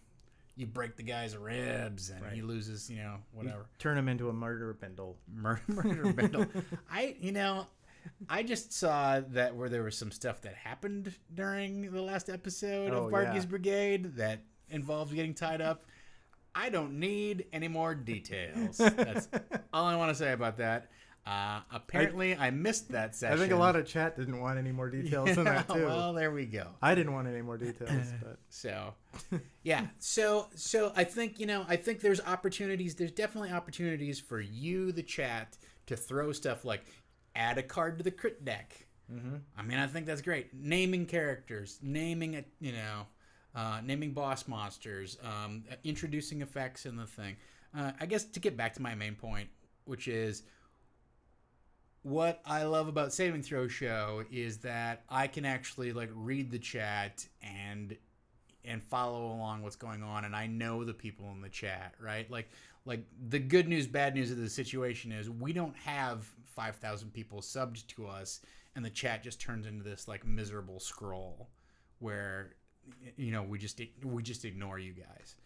you break the guy's ribs and he loses, you know, whatever. You turn him into a murder bindle. Murder bindle. I just saw that where there was some stuff that happened during the last episode of Barky's Brigade that involved getting tied up. I don't need any more details. That's all I want to say about that. Apparently, I missed that session. I think a lot of chat didn't want any more details than that too. Well, there we go. I didn't want any more details, but so yeah. So I think, you know, I think there's opportunities. There's definitely opportunities for you, the chat, to throw stuff like add a card to the crit deck. I mean, I think that's great. Naming characters, naming naming boss monsters, introducing effects in the thing. I guess to get back to my main point, which is what I love about Saving Throw Show is that I can actually like read the chat and follow along what's going on, and I know the people in the chat, right? Like like the good news, bad news of the situation is we don't have 5,000 people subbed to us, and the chat just turns into this like miserable scroll where we just ignore you guys.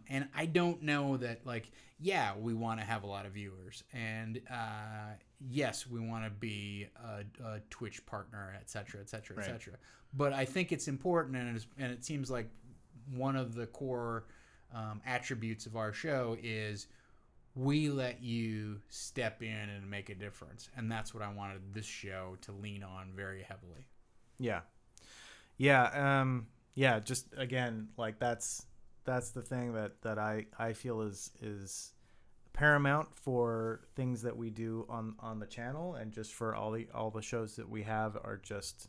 And I don't know that, like, yeah, we want to have a lot of viewers, and yes, we want to be a Twitch partner, et cetera, et cetera, et cetera. But I think it's important, and it seems like one of the core attributes of our show is we let you step in and make a difference, and that's what I wanted this show to lean on very heavily. Yeah. Just again, like that's the thing that I feel is paramount for things that we do on the channel, and just for all the shows that we have are just,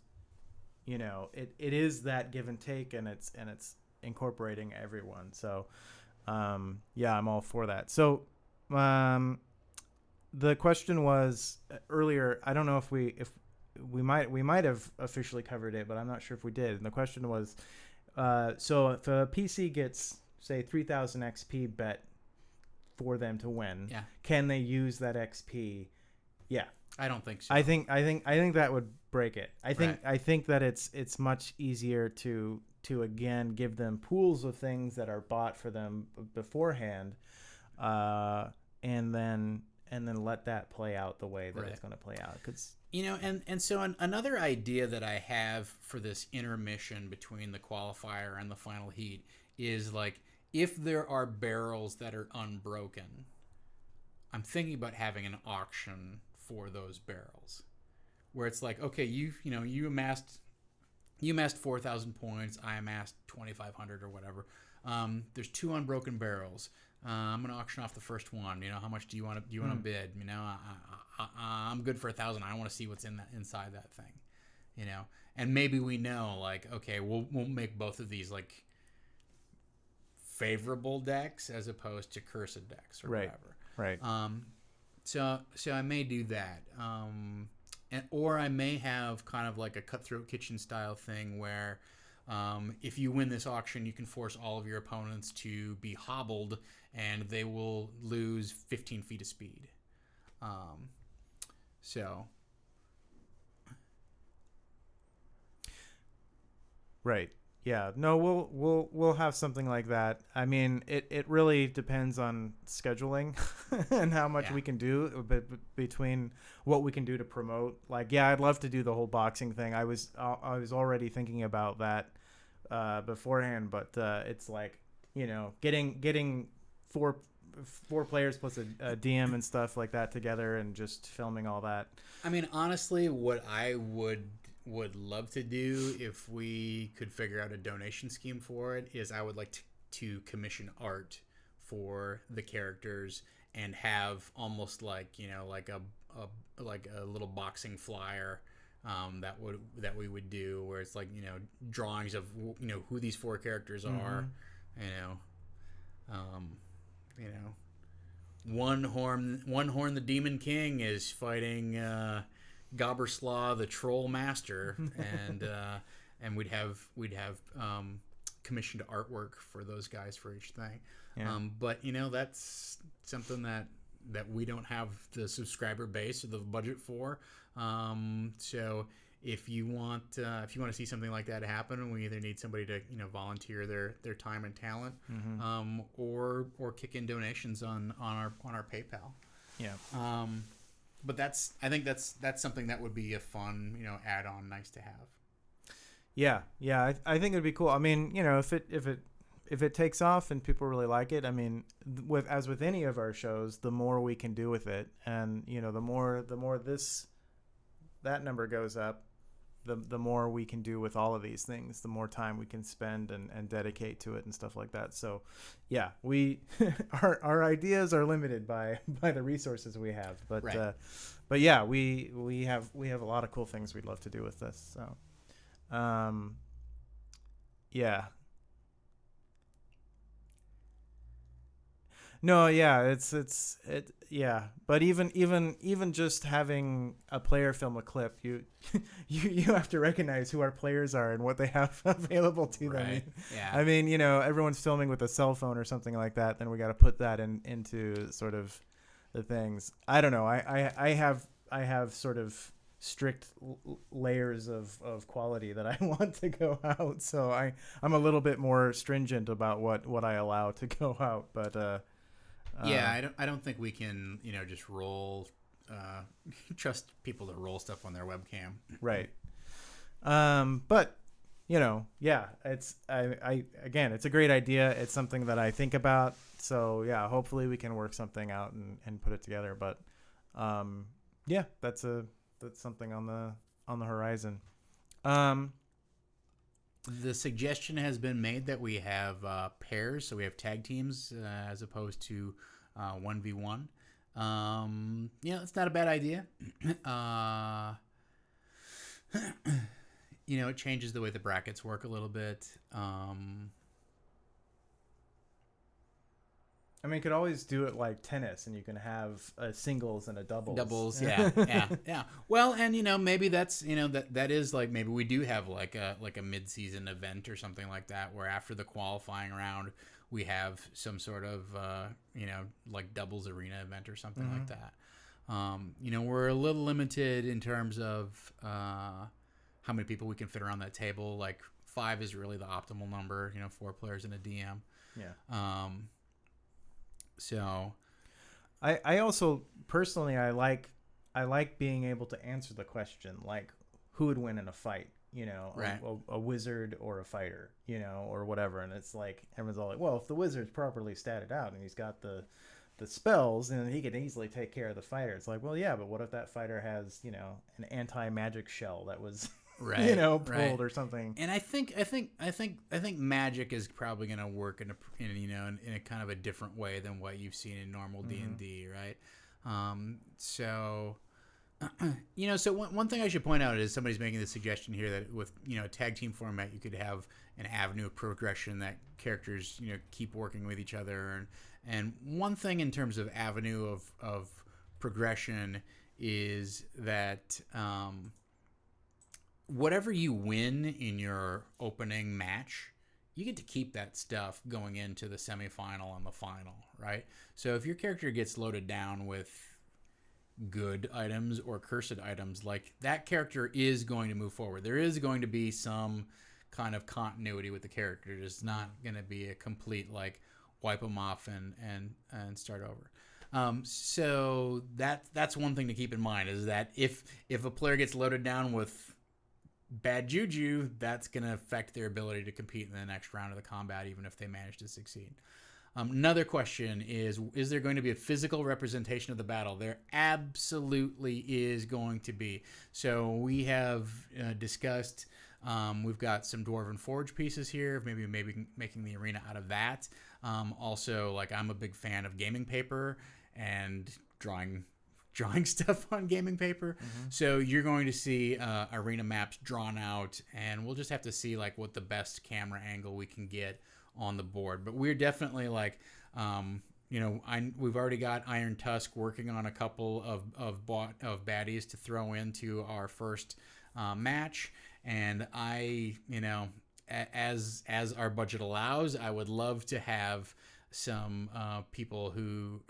it is that give and take, and it's incorporating everyone. So yeah, I'm all for that. So the question was earlier, I don't know if we might have officially covered it, but I'm not sure if we did. And the question was, so if a PC gets, say, 3,000 XP bet for them to win, can they use that XP? Yeah, I don't think so. I think that would break it. I think that it's much easier to again give them pools of things that are bought for them beforehand, and then let that play out the way that it's going to play out. Because and so another idea that I have for this intermission between the qualifier and the final heat is, like, if there are barrels that are unbroken, I'm thinking about having an auction for those barrels, where it's like, okay, you amassed 4,000 points, I amassed 2,500 or whatever. There's 2 unbroken barrels. I'm gonna auction off the first one. How much do you want to bid? I'm good for 1,000. I want to see what's inside that thing. And maybe we know, like, okay, we'll make both of these like favorable decks as opposed to cursed decks or whatever. Right. So I may do that. Or I may have kind of like a Cutthroat Kitchen style thing where if you win this auction, you can force all of your opponents to be hobbled, and they will lose 15 feet of speed. Right. Yeah. No, we'll have something like that. I mean, it really depends on scheduling and how much we can do between what we can do to promote. Like, yeah, I'd love to do the whole boxing thing. I was already thinking about that beforehand, but it's like, getting four players plus a DM and stuff like that together, and just filming all that. I mean, honestly, what I would love to do, if we could figure out a donation scheme for it, is I would like to commission art for the characters and have almost like like a little boxing flyer that we would do, where it's like drawings of who these 4 characters are. One horn the Demon King is fighting Gobberslaw the Troll Master, and we'd have commissioned artwork for those guys for each thing. But that's something that we don't have the subscriber base or the budget for. So if you want to see something like that happen, we either need somebody to volunteer their time and talent, or kick in donations on our PayPal. But I think that's something that would be a fun add-on, nice to have. Yeah, I think it'd be cool. I mean, if it takes off and people really like it, I mean, as with any of our shows, the more we can do with it, and the more that number goes up, the more we can do with all of these things, the more time we can spend and dedicate to it and stuff like that. So yeah, we our ideas are limited by the resources we have, but yeah, we have a lot of cool things we'd love to do with this. So yeah. No, yeah, yeah. But even just having a player film a clip, you have to recognize who our players are and what they have available to them. Right. Yeah. I mean, everyone's filming with a cell phone or something like that. Then we got to put that into sort of the things. I don't know. I have sort of strict layers of quality that I want to go out. So I'm a little bit more stringent about what I allow to go out. But Yeah, I don't think we can, just roll, trust people to roll stuff on their webcam. right. But yeah, again, it's a great idea. It's something that I think about. So yeah, hopefully we can work something out and put it together. But yeah, that's something on the horizon. The suggestion has been made that we have pairs, so we have tag teams as opposed to 1v1. It's not a bad idea. It changes the way the brackets work a little bit. I mean, you could always do it like tennis, and you can have a singles and a doubles. Doubles, yeah. Well, and maybe that's that is like maybe we do have like a mid-season event or something like that, where after the qualifying round we have some sort of like doubles arena event or something like that. We're a little limited in terms of how many people we can fit around that table. Like 5 is really the optimal number. 4 players in a DM. Yeah. So, I also personally I like being able to answer the question, like who would win in a fight, right. a wizard or a fighter, or whatever. And it's like everyone's all like, well, if the wizard's properly statted out and he's got the spells, and he can easily take care of the fighter. It's like, well, yeah, but what if that fighter has an anti-magic shell that was right, pulled right. or something. And I think magic is probably going to work in a kind of a different way than what you've seen in normal D&D, right? So one thing I should point out is somebody's making the suggestion here that with a tag team format, you could have an avenue of progression that characters keep working with each other, and one thing in terms of avenue of progression is that whatever you win in your opening match, you get to keep that stuff going into the semifinal and the final, right? So if your character gets loaded down with good items or cursed items, like that character is going to move forward. There is going to be some kind of continuity with the character. It's not going to be a complete like wipe them off and start over. So that's one thing to keep in mind, is that if a player gets loaded down with bad juju, that's going to affect their ability to compete in the next round of the combat, even if they manage to succeed. Another question is there going to be a physical representation of the battle? There absolutely is going to be. So we have discussed, we've got some Dwarven Forge pieces here, maybe making the arena out of that. Also, like, I'm a big fan of gaming paper and drawing stuff on gaming paper. So you're going to see arena maps drawn out, and we'll just have to see like what the best camera angle we can get on the board. But we're definitely like we've already got Iron Tusk working on a couple of baddies to throw into our first match, and I as our budget allows, I would love to have some people who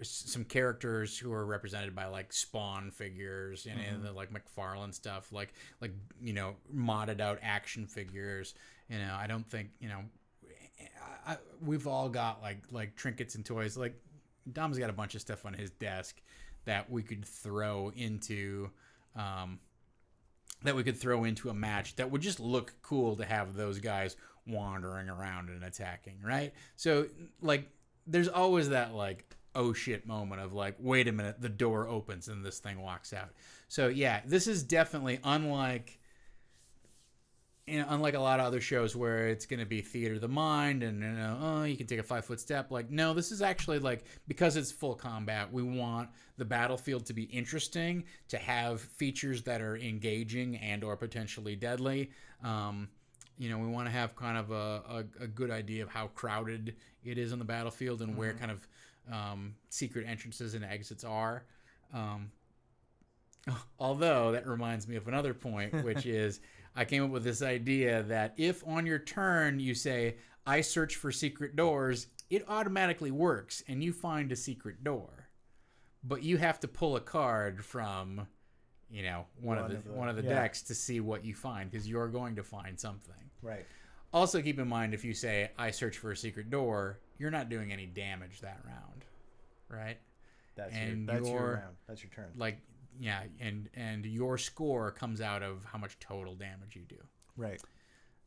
some characters who are represented by like Spawn figures and the like McFarlane stuff, like modded out action figures. I don't think we've all got like trinkets and toys. Like Dom's got a bunch of stuff on his desk that we could throw into a match that would just look cool to have those guys wandering around and attacking, right? So like there's always that like oh shit moment of like, wait a minute, the door opens and this thing walks out. So yeah, this is definitely unlike a lot of other shows where it's going to be theater of the mind and you can take a 5-foot step. Like, no, this is actually like, because it's full combat, we want the battlefield to be interesting, to have features that are engaging and or potentially deadly. we want to have kind of a good idea of how crowded it is on the battlefield and where kind of secret entrances and exits are. Although that reminds me of another point, which is I came up with this idea that if on your turn you say, I search for secret doors, it automatically works and you find a secret door. But you have to pull a card from, one of the decks to see what you find, because you're going to find something. Right. Also keep in mind, if you say, I search for a secret door, you're not doing any damage that round. Right? That's your round. That's your turn. Like, yeah, and your score comes out of how much total damage you do. Right.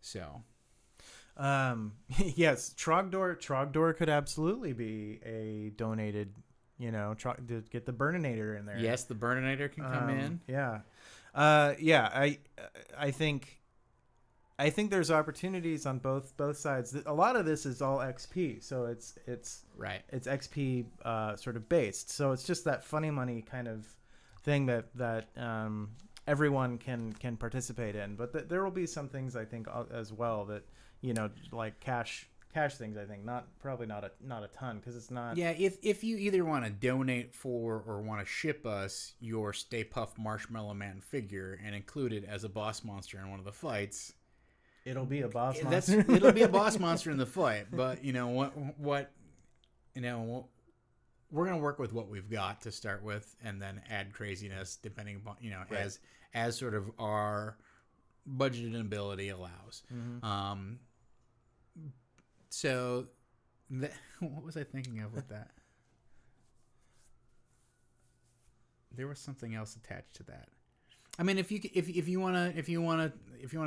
So, yes, Trogdor could absolutely be a donated, to get the Burninator in there. Yes, the Burninator can come in. Yeah. I think there's opportunities on both sides. A lot of this is all XP, so it's right. It's XP sort of based. So it's just that funny money kind of thing that everyone can participate in. But there will be some things, I think, as well that like cash things. I think probably not a ton, because it's not. Yeah, if you either want to donate for or want to ship us your Stay Puft Marshmallow Man figure and include it as a boss monster in one of the fights, it'll be a boss monster. It'll be a boss monster in the fight. But we're gonna work with what we've got to start with, and then add craziness depending upon right. as sort of our budget and ability allows. Mm-hmm. So, what was I thinking of with that? There was something else attached to that. I mean, if you want to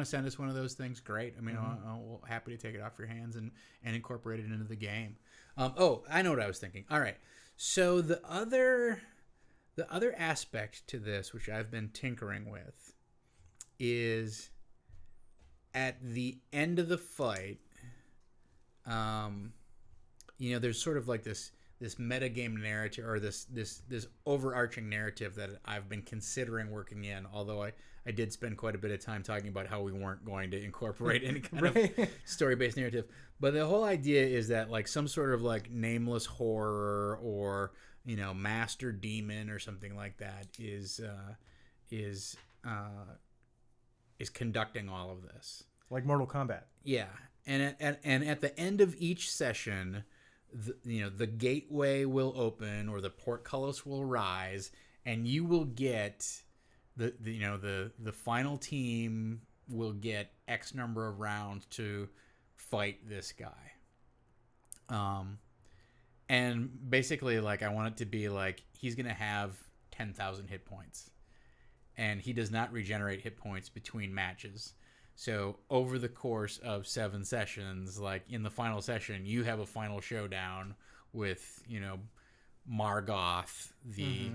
send us one of those things, great. I mean, I'm happy to take it off your hands and incorporate it into the game. I know what I was thinking. All right. So the other aspect to this, which I've been tinkering with, is at the end of the fight. There's sort of like this metagame narrative, or this overarching narrative that I've been considering working in, although I did spend quite a bit of time talking about how we weren't going to incorporate any kind of story-based narrative. But the whole idea is that like some sort of like nameless horror or master demon or something like that is conducting all of this, like Mortal Kombat. Yeah. And at the end of each session, the gateway will open, or the portcullis will rise, and you will get the final team will get X number of rounds to fight this guy. And basically, like, I want it to be like he's gonna have 10,000 hit points, and he does not regenerate hit points between matches. So over the course of 7 sessions, like in the final session, you have a final showdown with, Margoth, the,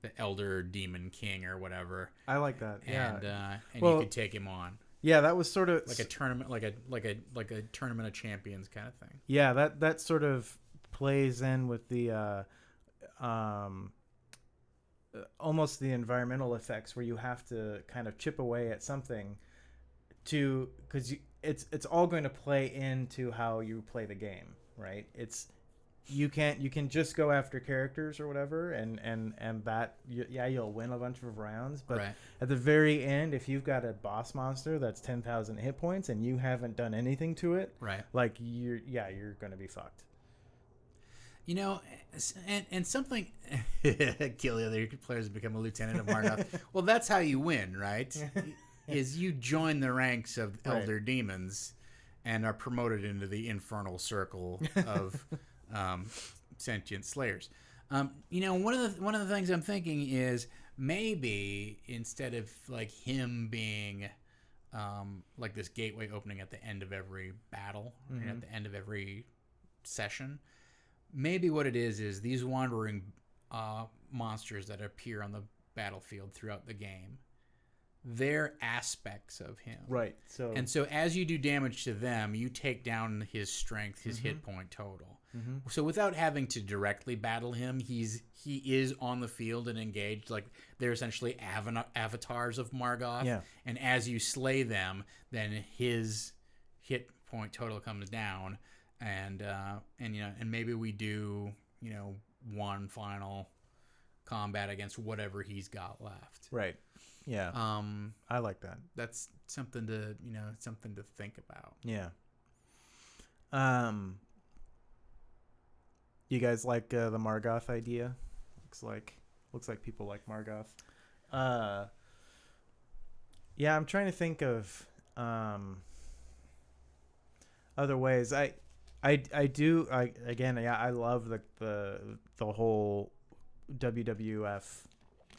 the Elder Demon King or whatever. I like that. And, yeah. And you could take him on. Yeah, that was sort of like a tournament, like a tournament of champions kind of thing. Yeah, that sort of plays in with the, almost the environmental effects, where you have to kind of chip away at something because it's all going to play into how you play the game, right? You can just go after characters or whatever, and that you'll win a bunch of rounds, but at the very end, if you've got a boss monster that's 10,000 hit points and you haven't done anything to it, like you're going to be fucked. And something kill the other players and become a lieutenant of Margoth. Well, that's how you win, right? Is you join the ranks of elder demons and are promoted into the infernal circle of sentient slayers. One of the things I'm thinking is maybe instead of like him being like this gateway opening at the end of every battle, and at the end of every session, maybe what it is these wandering monsters that appear on the battlefield throughout the game they're aspects of him. Right. So And so as you do damage to them, you take down his strength, his hit point total. So without having to directly battle him, he is on the field and engaged. Like, they're essentially avatars of Margoth. Yeah. And as you slay them, then his hit point total comes down, and maybe we do one final combat against whatever he's got left. right. Yeah. I like that. That's something to think about. Yeah. You guys like the Margoth idea? Looks like people like Margoth. Yeah, I'm trying to think of other ways. I love the whole WWF.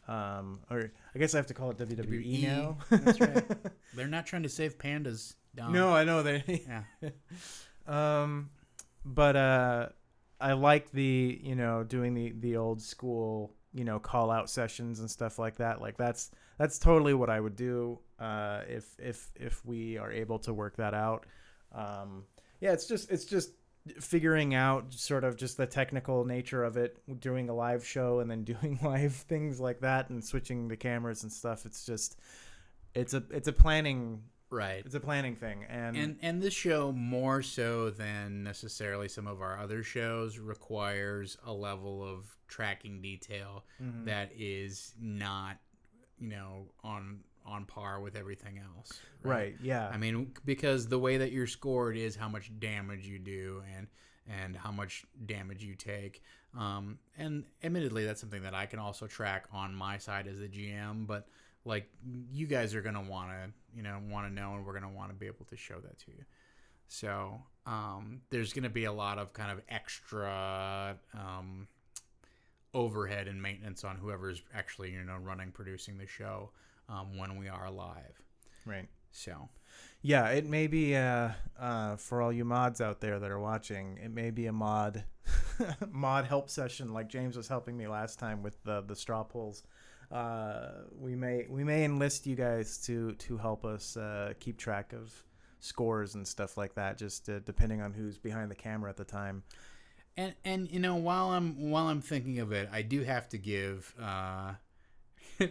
Or I guess I have to call it WWE now. That's right. They're not trying to save pandas, Dom. No, I know they. Yeah. But I like the doing the old school call out sessions and stuff like that. Like that's totally what I would do if we are able to work that out. Yeah, it's just figuring out sort of just the technical nature of it, doing a live show and then doing live things like that and switching the cameras and stuff. It's just it's a planning. Right. It's a planning thing. And this show, more so than necessarily some of our other shows, requires a level of tracking detail that is not, on par with everything else. Right. Yeah. I mean, because the way that you're scored is how much damage you do and how much damage you take. And admittedly, that's something that I can also track on my side as the GM, but like, you guys are going to want to know, and we're going to want to be able to show that to you. So there's going to be a lot of kind of extra overhead and maintenance on whoever's actually, producing the show when we are live. Right. So, yeah, it may be for all you mods out there that are watching, it may be a mod help session like James was helping me last time with the straw pulls. We may enlist you guys to help us keep track of scores and stuff like that, just depending on who's behind the camera at the time. And while I'm thinking of it, I do have to give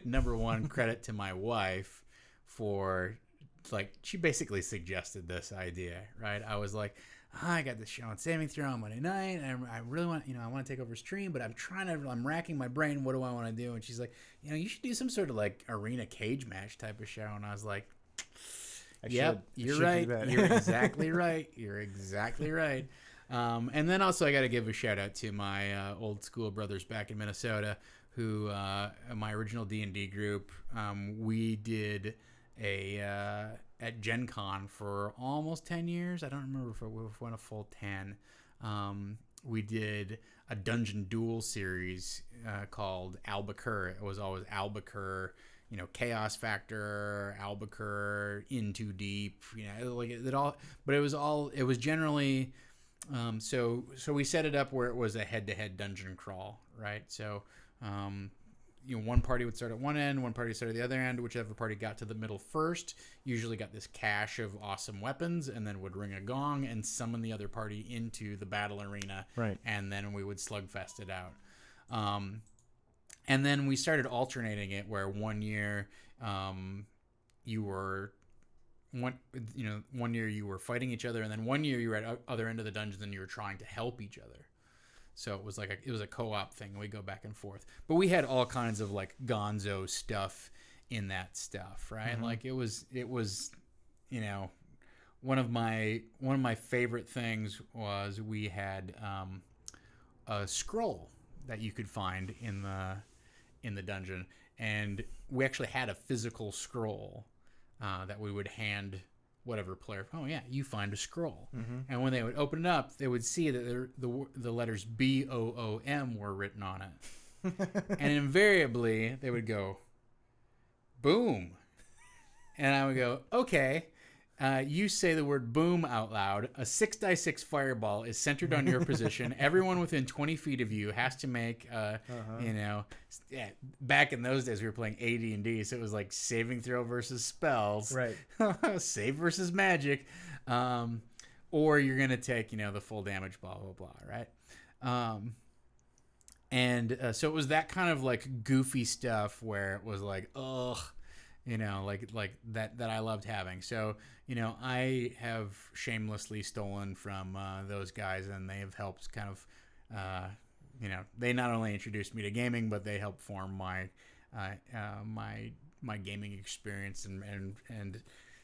number one credit to my wife for, like, she basically suggested this idea, right? I was like, I got this show on Saving Throw on Monday night, and I really want, I want to take over stream, but I'm racking my brain. What do I want to do? And she's like, you should do some sort of like arena cage match type of show. And I was like, yep, you're right. You're exactly right. You're exactly right. And then also I got to give a shout out to my old school brothers back in Minnesota, who my original D&D group. We did at Gen Con for almost 10 years. I don't remember if it went a full 10. We did a dungeon duel series called Albuquerque. It was always Albuquerque, Chaos Factor, Albuquerque, In Too Deep, like it all. But it was generally. So we set it up where it was a head-to-head dungeon crawl, right? So. One party would start at one end, one party would start at the other end. Whichever party got to the middle first usually got this cache of awesome weapons, and then would ring a gong and summon the other party into the battle arena. Right. And then we would slugfest it out. And then we started alternating it, where one year you were you were fighting each other, and then one year you were at other end of the dungeon and you were trying to help each other. So it was a co-op thing. We go back and forth, but we had all kinds of like gonzo stuff in that stuff, right? Mm-hmm. Like it was, one of my favorite things was we had a scroll that you could find in the dungeon, and we actually had a physical scroll that we would hand whatever player. Oh yeah, you find a scroll. Mm-hmm. And when they would open it up, they would see that the letters BOOM were written on it. And invariably they would go boom, and I would go, okay. You say the word boom out loud. A 6x6 fireball is centered on your position. Everyone within 20 feet of you has to make, back in those days we were playing AD&D, so it was like saving throw versus spells. Right. Save versus magic. Or you're going to take, the full damage, blah, blah, blah, right? So it was that kind of like goofy stuff where it was like, ugh, like that I loved having. So, I have shamelessly stolen from those guys, and they have helped kind of, they not only introduced me to gaming, but they helped form my gaming experience and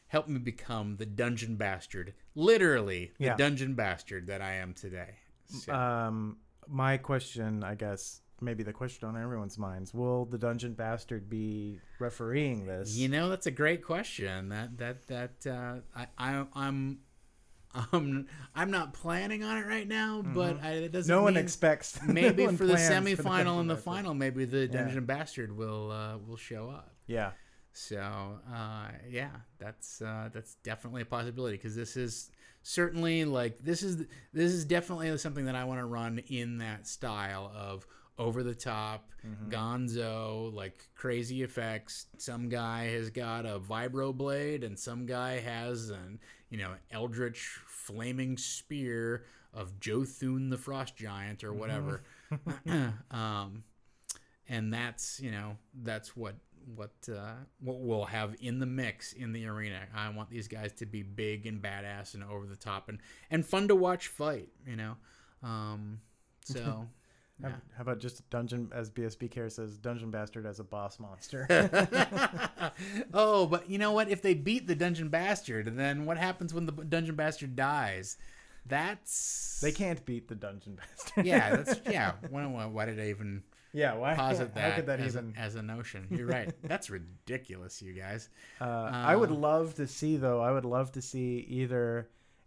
helped me become the dungeon bastard, literally the dungeon bastard that I am today. So. My question, I guess, maybe the question on everyone's minds: will the dungeon bastard be refereeing this? That's a great question. I'm not planning on it right now, but it doesn't. No one expects. Maybe no one for the plans semifinal and the bastard. final, maybe the dungeon bastard will show up. Yeah. So that's definitely a possibility, because this is certainly like this is definitely something that I want to run in that style of over the top, gonzo, like crazy effects. Some guy has got a vibro blade, and some guy has an eldritch flaming spear of Jothun the Frost Giant or whatever. And that's what we'll have in the mix in the arena. I want these guys to be big and badass and over the top and fun to watch fight, So How about just dungeon, as BSB Care says, dungeon bastard as a boss monster? Oh, but you know what? If they beat the dungeon bastard, then what happens when the dungeon bastard dies? They can't beat the dungeon bastard. Yeah. Why did I even? Yeah, why posit that, how could that as a notion? You're right. That's ridiculous, you guys. I would love to see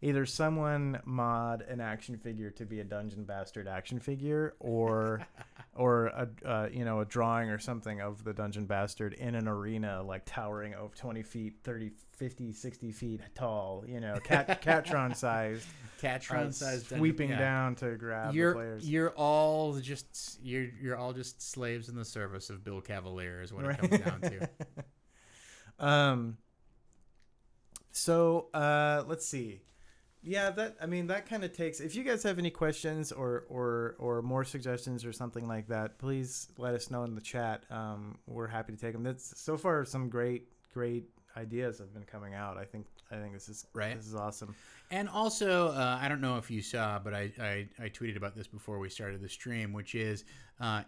either someone mod an action figure to be a dungeon bastard action figure, or a drawing or something of the dungeon bastard in an arena, like towering over 20 feet, 30, 50, 60 feet tall, Catron sized. Catron sized, sweeping down to grab the players. You're all just slaves in the service of Bill Cavalier is what it comes down to. So let's see. Yeah, that kind of takes. If you guys have any questions or more suggestions or something like that, please let us know in the chat. We're happy to take them. That's so far some great ideas have been coming out. I think this is right. This is awesome. And also, I don't know if you saw, but I tweeted about this before we started the stream, which is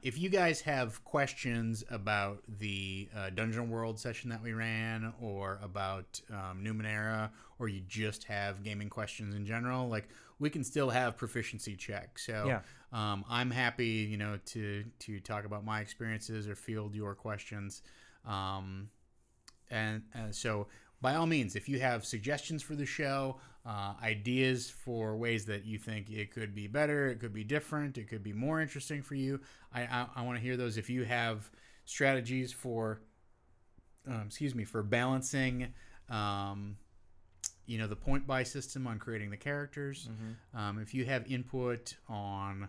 if you guys have questions about the Dungeon World session that we ran, or about Numenera, or you just have gaming questions in general, like we can still have proficiency checks. So yeah. I'm happy, to talk about my experiences or field your questions. And so by all means, if you have suggestions for the show, ideas for ways that you think it could be better, it could be different, it could be more interesting for you, I want to hear those. If you have strategies for balancing, the point buy system on creating the characters, if you have input on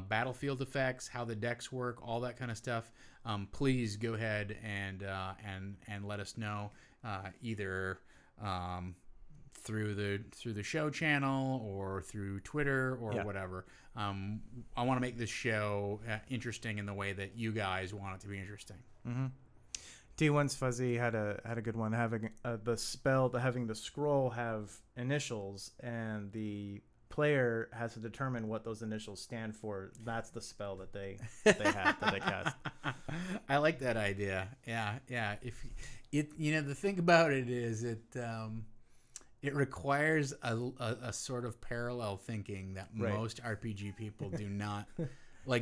battlefield effects, how the decks work, all that kind of stuff, please go ahead and let us know, either through the show channel or through Twitter or whatever. I want to make this show interesting in the way that you guys want it to be interesting. D1's Fuzzy had a good one, having having the scroll have initials, and the player has to determine what those initials stand for. That's the spell that they cast. I like that idea. Yeah. If it, the thing about it is it requires a sort of parallel thinking that most RPG people do not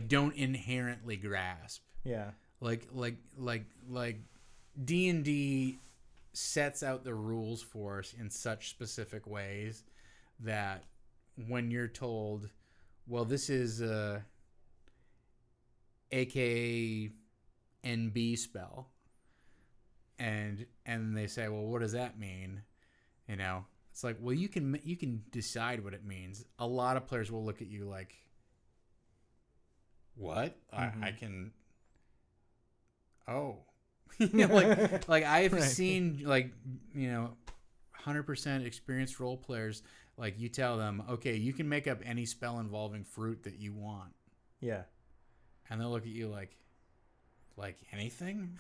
don't inherently grasp. Yeah. Like D&D sets out the rules for us in such specific ways that when you're told, well, this is a AKA NB spell, and they say, well, what does that mean? You know, it's like, well, you can decide what it means. A lot of players will look at you like, what? I can. Oh, like I've Right. seen 100% experienced role players. Like you tell them, okay, you can make up any spell involving fruit that you want, Yeah. and they'll look at you like anything,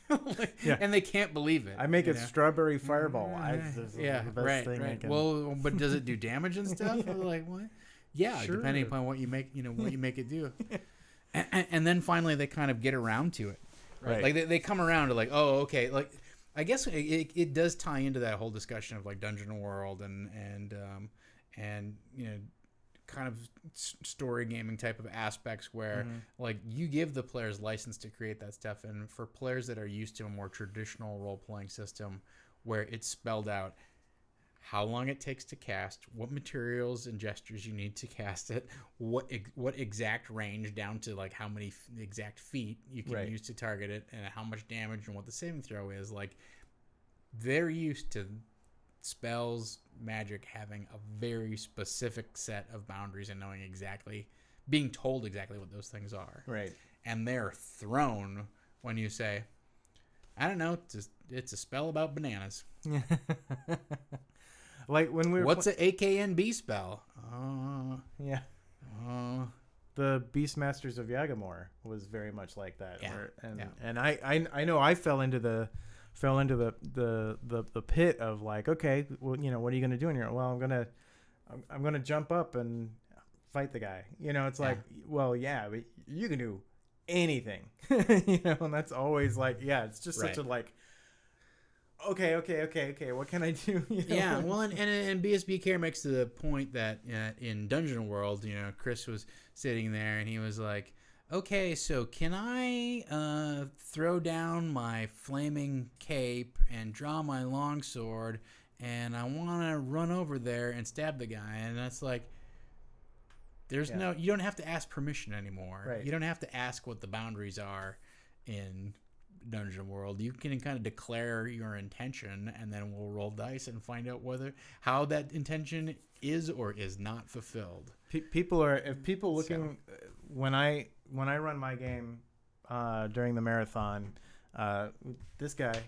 Yeah. and they can't believe it. I make you it know? strawberry fireball. This is Yeah, the best right, thing I right. can. Well, but does it do damage and stuff? Yeah. Like what? Yeah, Sure. depending upon what you make, what you make it do. And then finally they kind of get around to it. Right. Like they come around to like, oh, okay. Like I guess it does tie into that whole discussion of like Dungeon World and kind of story gaming type of aspects where like you give the players license to create that stuff, and for players that are used to a more traditional role-playing system where it's spelled out how long it takes to cast, what materials and gestures you need to cast it, what exact range down to like how many exact feet you can use to target it, and how much damage and what the saving throw is. Like they're used to spells, magic having a very specific set of boundaries and knowing being told exactly what those things are. Right. And they're thrown when you say, I don't know, it's a spell about bananas. Like when we were what's an AKNB spell? Yeah. The Beastmasters of Yagamore was very much like that. Yeah. And I know I fell into the pit of like, okay, well, what are you going to do in here? Well, I'm going to jump up and fight the guy. It's like, well, yeah, but you can do anything. And that's always like, yeah, it's just such a like, okay, what can I do? Yeah, well, and BSB Care makes the point that in Dungeon World, Chris was sitting there and he was like, okay, so can I throw down my flaming cape and draw my longsword, and I want to run over there and stab the guy? And that's like, you don't have to ask permission anymore. Right. You don't have to ask what the boundaries are in Dungeon World. You can kind of declare your intention, and then we'll roll dice and find out how that intention is or is not fulfilled. People looking when I run my game during the marathon, this guy,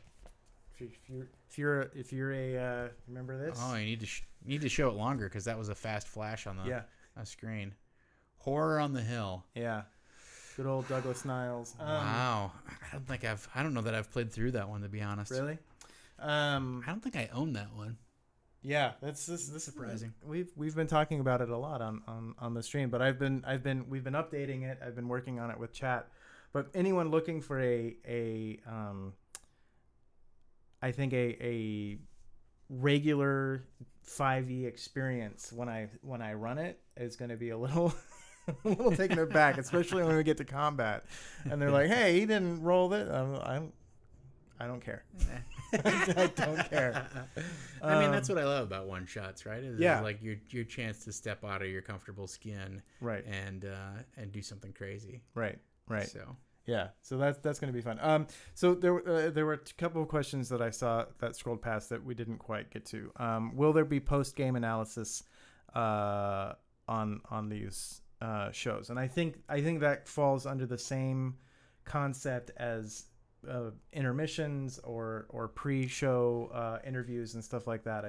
if you're a remember this? Oh, you need to show it longer because that was a fast flash on the screen. Horror on the Hill. Yeah. Good old Douglas Niles. Wow, I don't know that I've played through that one, to be honest. Really? I don't think I own that one. Yeah, this surprising. We've been talking about it a lot on the stream, but we've been updating it. I've been working on it with chat. But anyone looking for I think a regular 5e experience when I run it is going to be a little a little taken aback, especially when we get to combat, and they're like, "Hey, he didn't roll it." I don't care. I don't care. I mean, that's what I love about one shots, right? Is like your chance to step out of your comfortable skin, right, and do something crazy, right. So yeah, so that's going to be fun. So there were a couple of questions that I saw that scrolled past that we didn't quite get to. Will there be post game analysis on these shows? And I think that falls under the same concept as intermissions or pre-show interviews and stuff like that.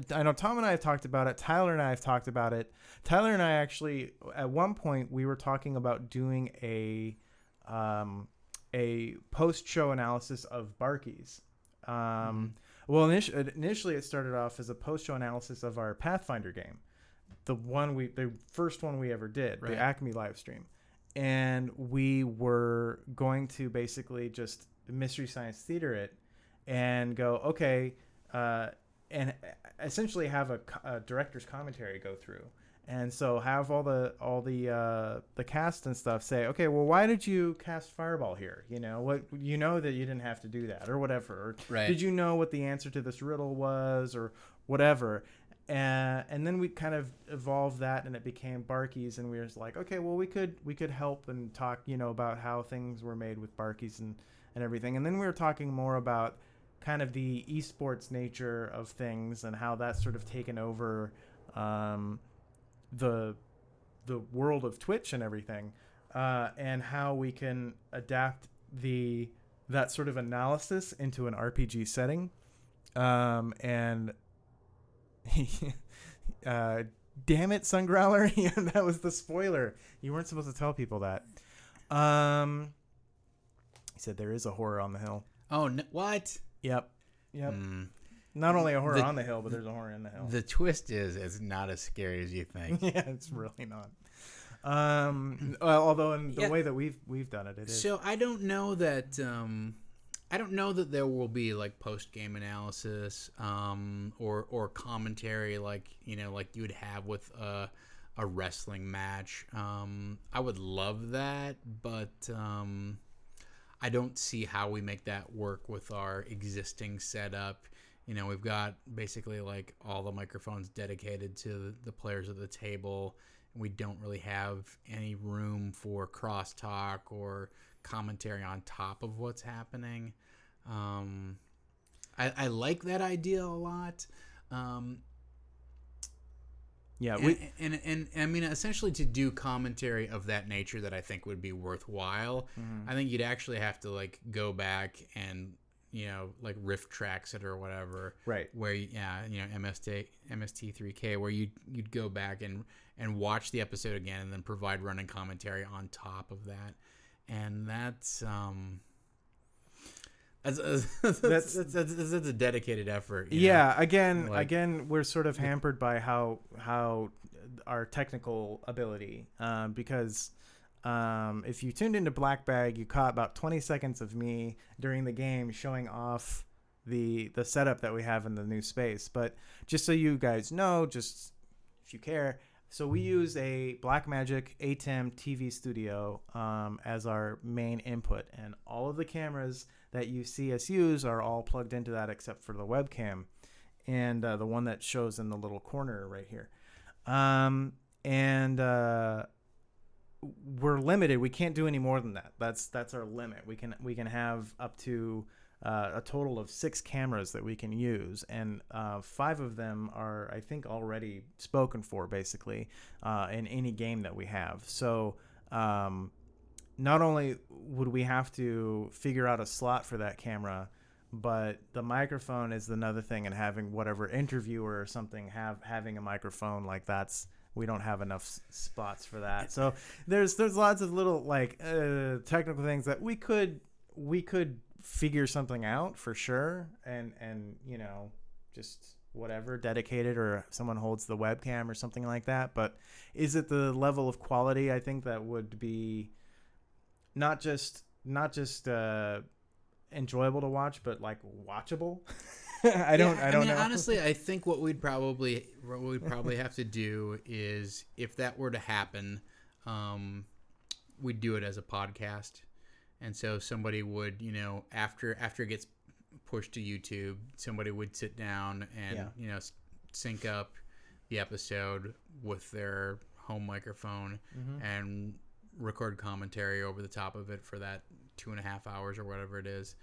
I know Tom and I have talked about it. Tyler and I have talked about it. Tyler and I actually, at one point, we were talking about doing a post-show analysis of Barkies. Well, initially it started off as a post-show analysis of our Pathfinder game, the first one we ever did, the Acme live stream, and we were going to basically just Mystery Science Theater it and go, okay, and essentially have a director's commentary go through, and so have all the cast and stuff say, okay, well, why did you cast Fireball here? That you didn't have to do that or whatever. Or did you know what the answer to this riddle was or whatever? And then we kind of evolved that, and it became Barkies, and we were just like, okay, well, we could help and talk, about how things were made with Barkies and everything. And then we were talking more about kind of the esports nature of things and how that's sort of taken over the world of Twitch and everything, and how we can adapt that sort of analysis into an RPG setting. And damn it, Sungrowler. Yeah, that was the spoiler. You weren't supposed to tell people that. He said there is a horror on the hill. Oh, what? Yep. Not only a horror on the hill, but there's a horror in the hill. The twist is it's not as scary as you think. Yeah, it's really not. Although in the way that we've done it, it is. So I don't know that there will be like post game analysis or commentary like like you would have with a wrestling match. I would love that, but I don't see how we make that work with our existing setup. We've got basically like all the microphones dedicated to the players at the table. We don't really have any room for crosstalk or commentary on top of what's happening. I like that idea a lot. Yeah, and I mean, essentially, to do commentary of that nature that I think would be worthwhile, I think you'd actually have to like go back and like riff tracks it or whatever, right? Where MST3K, where you'd go back and watch the episode again and then provide running commentary on top of that, and that's a dedicated effort. Yeah. Again, we're sort of hampered by how our technical ability, because if you tuned into Black Bag, you caught about 20 seconds of me during the game showing off the setup that we have in the new space. But just so you guys know, just if you care, so we use a Blackmagic ATEM TV studio as our main input, and all of the cameras that you see us use are all plugged into that except for the webcam and the one that shows in the little corner right here. We're limited. We can't do any more than that. That's our limit. We can have up to a total of 6 cameras that we can use, and 5 of them are, I think, already spoken for basically in any game that we have. So not only would we have to figure out a slot for that camera, but the microphone is another thing, and having whatever interviewer or something having a microphone, like we don't have enough spots for that. So there's lots of little like technical things that we could figure something out for sure, and just whatever, dedicated, or someone holds the webcam or something like that. But is it the level of quality? I think that would be not just enjoyable to watch, but like watchable. I mean, know. Honestly, I think what we'd probably have to do is, if that were to happen, we'd do it as a podcast. And so somebody would, after it gets pushed to YouTube, somebody would sit down and sync up the episode with their home microphone and record commentary over the top of it for that 2.5 hours or whatever it is.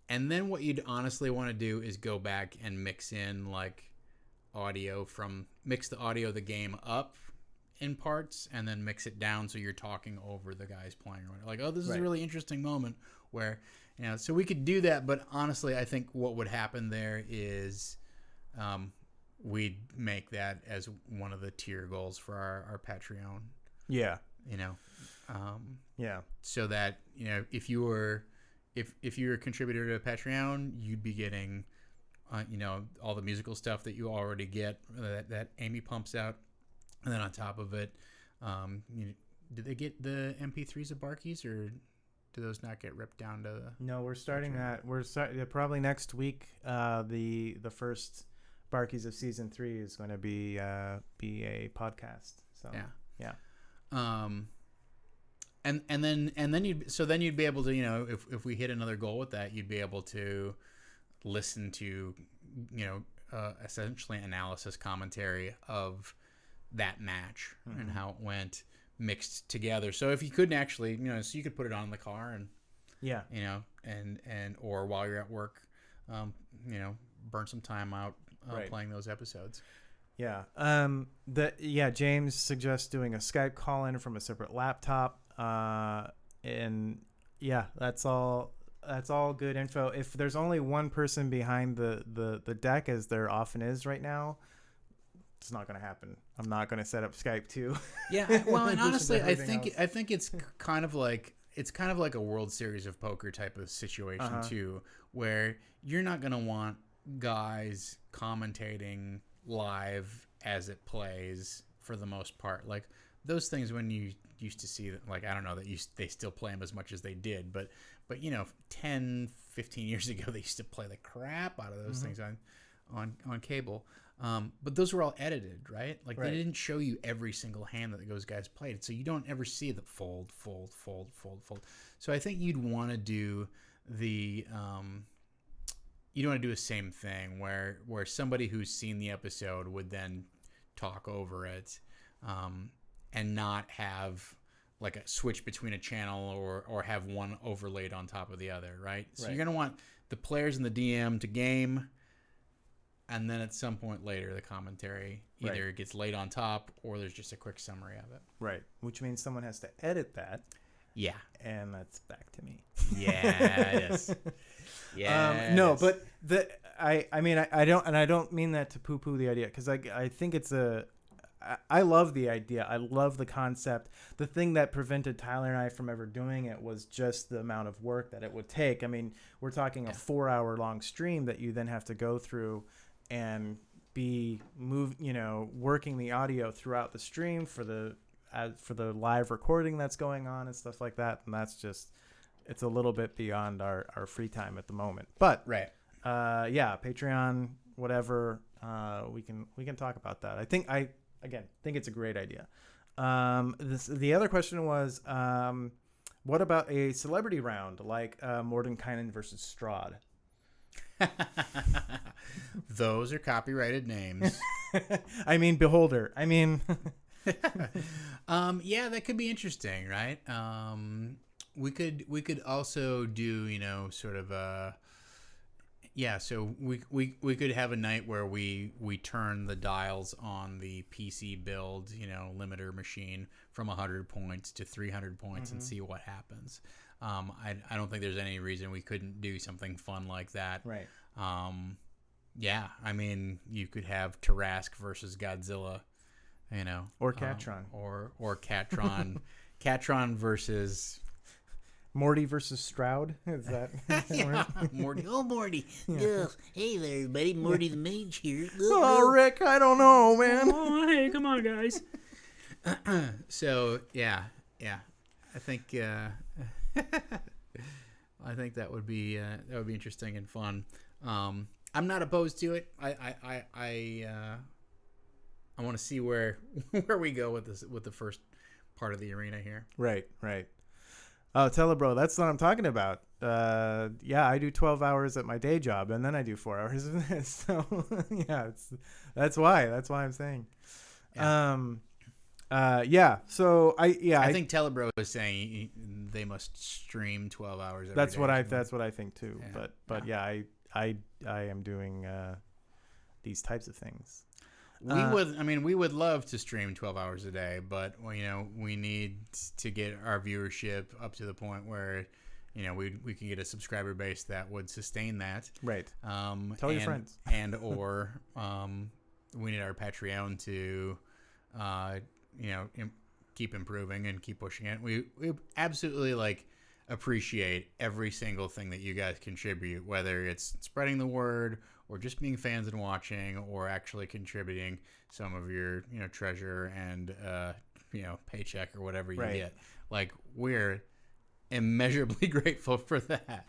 And then what you'd honestly want to do is go back and mix in like mix the audio of the game up in parts and then mix it down so you're talking over the guys playing. Like, oh, this is a really interesting moment where, so we could do that. But honestly, I think what would happen there is we'd make that as one of the tier goals for our Patreon. Yeah. So that, if you were a contributor to Patreon, you'd be getting, all the musical stuff that you already get that Amy pumps out, and then on top of it, did they get the MP3s of Barkies, or do those not get ripped down to? No, we're starting that. We're probably next week. The first Barkies of season 3 is going to be a podcast. So yeah. And then you'd be able to, if we hit another goal with that, you'd be able to listen to essentially analysis commentary of that match and how it went mixed together. So if you couldn't actually, so you could put it on in the car and and or while you're at work burn some time out Right. playing those episodes. Yeah. James suggests doing a Skype call in from a separate laptop. And yeah, that's all good info. If there's only one person behind the deck, as there often is right now, it's not going to happen. I'm not going to set up Skype too. Yeah, well, and Which is honestly, everything else. I think it's kind of like a World Series of Poker type of situation too, where you're not gonna want guys commentating live as it plays for the most part. Like those things when you used to see that, like I don't know that they still play them as much as they did, but 10, 15 years ago they used to play the crap out of those things on cable. But those were all edited, right? Like Right. they didn't show you every single hand that those guys played, so you don't ever see the fold. So I think you'd want to do the same thing where somebody who's seen the episode would then talk over it, and not have like a switch between a channel or have one overlaid on top of the other, right? So you're gonna want the players and the DM to game. And then at some point later, the commentary either gets laid on top or there's just a quick summary of it. Right. Which means someone has to edit that. Yeah. And that's back to me. Yes. Yeah. No, but I don't mean that to poo-poo the idea, because I think it's I love the idea. I love the concept. The thing that prevented Tyler and I from ever doing it was just the amount of work that it would take. I mean, we're talking a 4-hour long stream that you then have to go through and be working the audio throughout the stream for the live recording that's going on and stuff like that. And that's just, it's a little bit beyond our free time at the moment. But Patreon, whatever, we can talk about that. I think it's a great idea. The other question was, what about a celebrity round like Mordenkainen versus Strahd? Those are copyrighted names. I mean, Beholder. I mean, yeah, that could be interesting, right? We could also do, sort of so we could have a night where we turn the dials on the PC build, limiter machine from 100 points to 300 points and see what happens. I don't think there's any reason we couldn't do something fun like that. Right. Yeah, I mean, you could have Tarask versus Godzilla, or Catron, or Catron, Catron versus Morty versus Stroud. Is that? Yeah, Morty. Oh, Morty. Yeah. Hey there, everybody. Morty the Mage here. Oh, Rick, I don't know, man. Oh, hey, come on, guys. So yeah, I think that would be interesting and fun. I'm not opposed to it. I want to see where we go with this, with the first part of the arena here. Right. Oh, Telebro, that's what I'm talking about. I do 12 hours at my day job, and then I do 4 hours of this. So yeah, that's why I'm saying. Yeah. So I think Telebro is saying they must stream 12 hours every that's day. That's what I think too. Yeah. But I am doing these types of things. We would love to stream 12 hours a day, but we need to get our viewership up to the point where we can get a subscriber base that would sustain that. Right. Tell your friends. or we need our Patreon to keep improving and keep pushing it. We absolutely appreciate every single thing that you guys contribute, whether it's spreading the word or just being fans and watching, or actually contributing some of your treasure and paycheck or whatever you get. We're immeasurably grateful for that.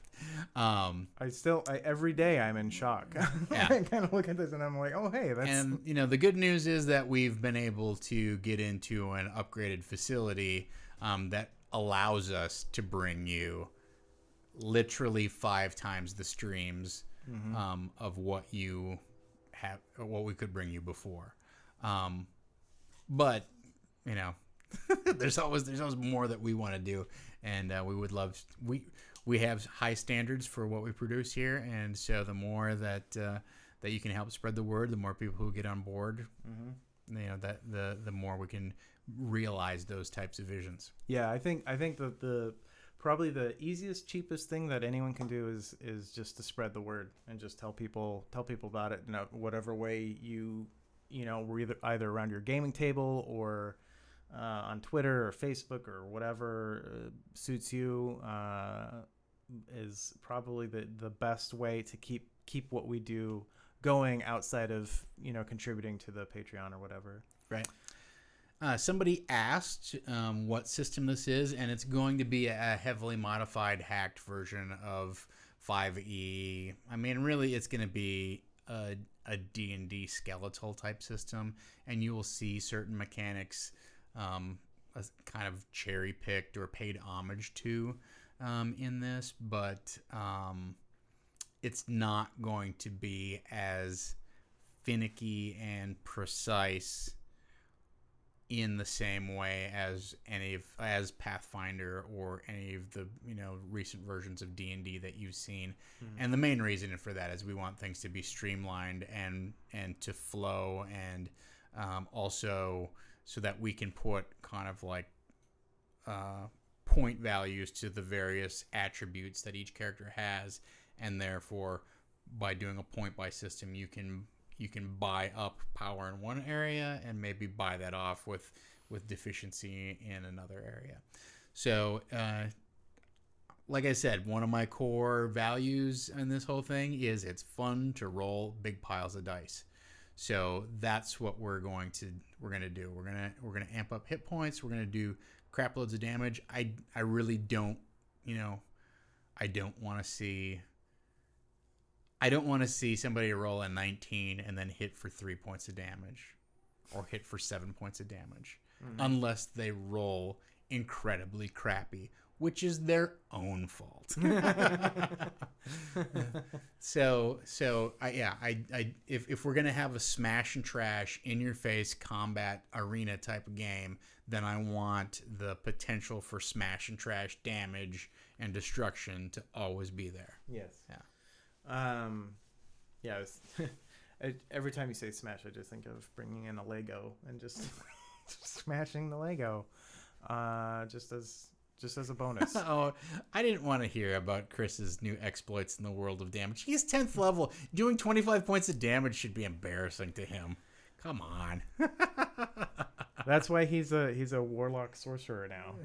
Every day I'm in shock. Yeah. I kind of look at this and I'm like, oh hey, that's. And the good news is that we've been able to get into an upgraded facility that allows us to bring you literally 5 times the streams of what you have, or what we could bring you before. But there's always more that we want to do, and we would love we have high standards for what we produce here, and so the more that you can help spread the word, the more people who get on board, that the more we can realize those types of visions. Yeah, I think that the probably the easiest, cheapest thing that anyone can do is just to spread the word and just tell people about it in whatever way either around your gaming table or on Twitter or Facebook or whatever suits you is probably the best way to keep what we do going outside of contributing to the Patreon or whatever. Right. Somebody asked what system this is, and it's going to be a heavily modified, hacked version of 5e. I mean, really, it's going to be a D&D skeletal type system, and you will see certain mechanics as kind of cherry-picked or paid homage to in this, but it's not going to be as finicky and precise in the same way as as Pathfinder or any of the recent versions of D&D that you've seen. And the main reason for that is we want things to be streamlined and to flow, and also so that we can put kind of like point values to the various attributes that each character has, and therefore by doing a point buy system you can buy up power in one area and maybe buy that off with deficiency in another area. So like I said, one of my core values in this whole thing is it's fun to roll big piles of dice. So that's what we're going to do. We're gonna amp up hit points. We're gonna do crap loads of damage. I really don't I don't want to see somebody roll a 19 and then hit for 3 points of damage or hit for 7 points of damage unless they roll incredibly crappy, which is their own fault. So if we're going to have a smash and trash in your face combat arena type of game, then I want the potential for smash and trash damage and destruction to always be there. Yes. Yeah. Every time you say smash, I just think of bringing in a Lego and just smashing the Lego, just as a bonus. Oh, I didn't want to hear about Chris's new exploits in the world of damage. He's 10th level. Doing 25 points of damage should be embarrassing to him. Come on. That's why he's a warlock sorcerer now.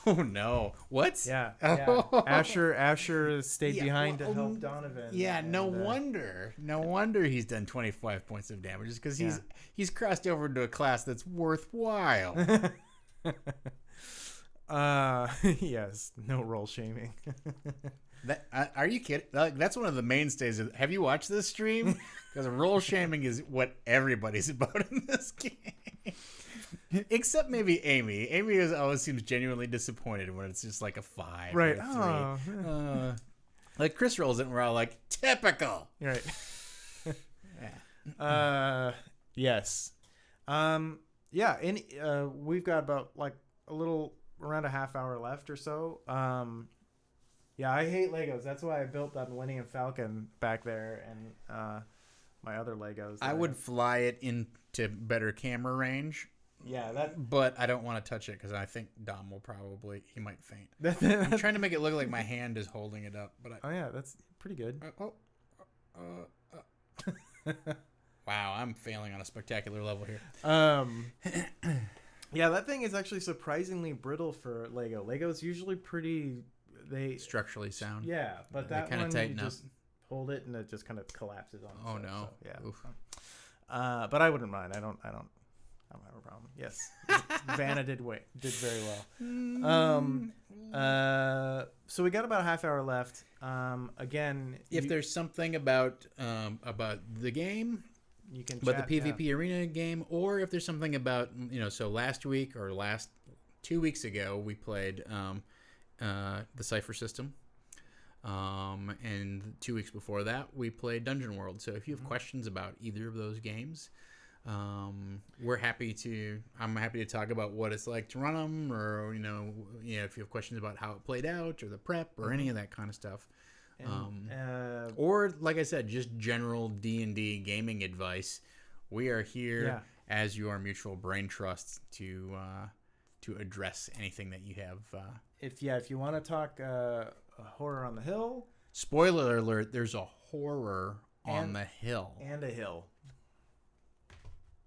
Oh no! What? Yeah. Asher stayed behind to help Donovan. Yeah, no wonder he's done 25 points of damage, because he's crossed over into a class that's worthwhile. Yes, no role shaming. Are you kidding? That's one of the mainstays. Have you watched this stream? Because role shaming is what everybody's about in this game. Except maybe Amy. Amy always seems genuinely disappointed when it's just like a 5 right. or a 3. Like Chris rolls it and we're all like, typical. Right. Yeah. Yes. We've got about like around a half hour left or so. I hate Legos. That's why I built that Millennium Falcon back there and my other Legos. I would fly it into better camera range. Yeah, but I don't want to touch it because I think Dom will he might faint. I'm trying to make it look like my hand is holding it up, but that's pretty good. Wow, I'm failing on a spectacular level here. Yeah, that thing is actually surprisingly brittle for Lego. Lego's usually pretty structurally sound. Yeah, but that kind of one tighten you up. just hold it and it just kind of collapses on itself. Oh no! So, yeah. Oof. But I wouldn't mind. I don't have a problem. Yes, Vanna did very well. So we got about a half hour left. Again, if there's something about the game, you can. But the PvP arena game, or if there's something about so last week or 2 weeks ago we played the Cypher system, and 2 weeks before that we played Dungeon World. So if you have questions about either of those games, I'm happy to talk about what it's like to run them, or if you have questions about how it played out or the prep or any of that kind of stuff. Or like I said, just general D&D gaming advice. We are here as your mutual brain trust to address anything that you have. If you want to talk horror on the hill, spoiler alert: there's a horror on the hill and a hill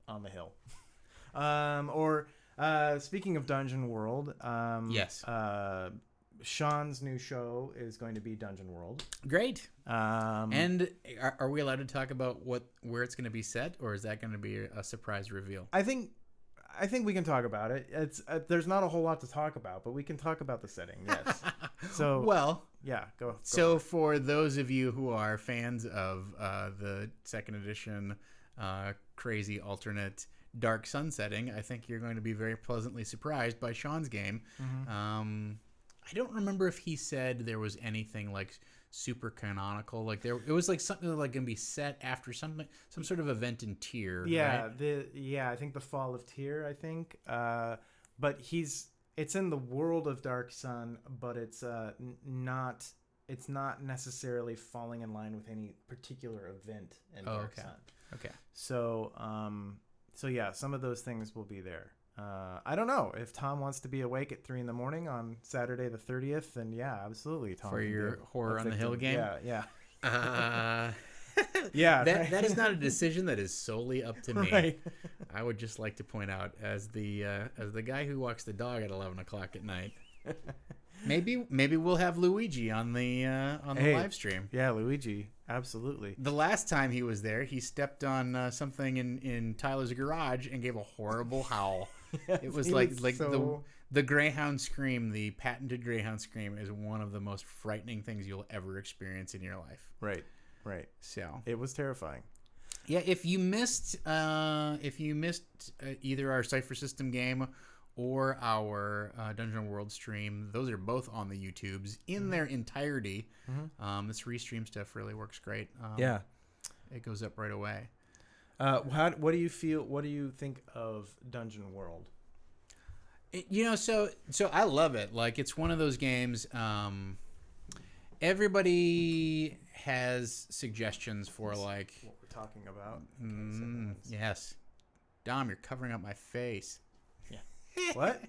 on the hill. Or speaking of Dungeon World, yes. Sean's new show is going to be Dungeon World. Great. And are we allowed to talk about where it's going to be set, or is that going to be a surprise reveal? I think we can talk about it. It's there's not a whole lot to talk about, but we can talk about the setting. Yes. So go. So for those of you who are fans of the second edition crazy alternate dark sun setting, I think you're going to be very pleasantly surprised by Sean's game. Mm-hmm. I don't remember if he said there was anything like super canonical. Like it was like something like going to be set after some sort of event in Tyr. Yeah, right? I think the fall of Tyr. I think, but it's in the world of Dark Sun, but it's not necessarily falling in line with any particular event in Dark Sun. Okay. So yeah, some of those things will be there. I don't know if Tom wants to be awake at 3 a.m. on Saturday the 30th. Then yeah, absolutely, Tom. For your horror on the hill game. Yeah. Yeah. That is not a decision that is solely up to me. Right. I would just like to point out, as the guy who walks the dog at 11 o'clock at night. Maybe we'll have Luigi on the live stream. Yeah, Luigi, absolutely. The last time he was there, he stepped on something in Tyler's garage and gave a horrible howl. Yes, it was the Greyhound scream. The patented Greyhound scream is one of the most frightening things you'll ever experience in your life. Right. So it was terrifying. Yeah, if you missed either our Cypher System game or our Dungeon World stream, those are both on the YouTubes in their entirety. Mm-hmm. This restream stuff really works great. It goes up right away. What do you feel? What do you think of Dungeon World? So I love it. Like, it's one of those games. Everybody has suggestions for like what we're talking about. Yes, Dom, you're covering up my face. What?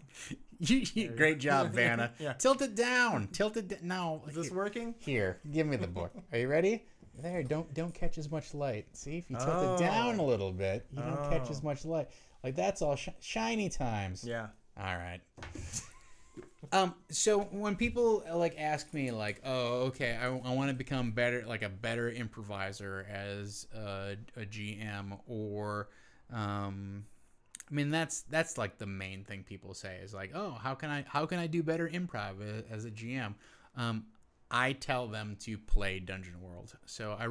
Great job, Vanna. Yeah. Tilt it down. No. Is this working? Here, give me the book. Are you ready? There. Don't catch as much light. See, if you tilt it down a little bit, you don't catch as much light. Like, that's all shiny times. Yeah. All right. So when people like ask me like, oh, okay, I want to become better, like a better improviser as a GM, or I mean, that's like the main thing people say is like, oh, how can I do better improv as a GM? I tell them to play Dungeon World. So I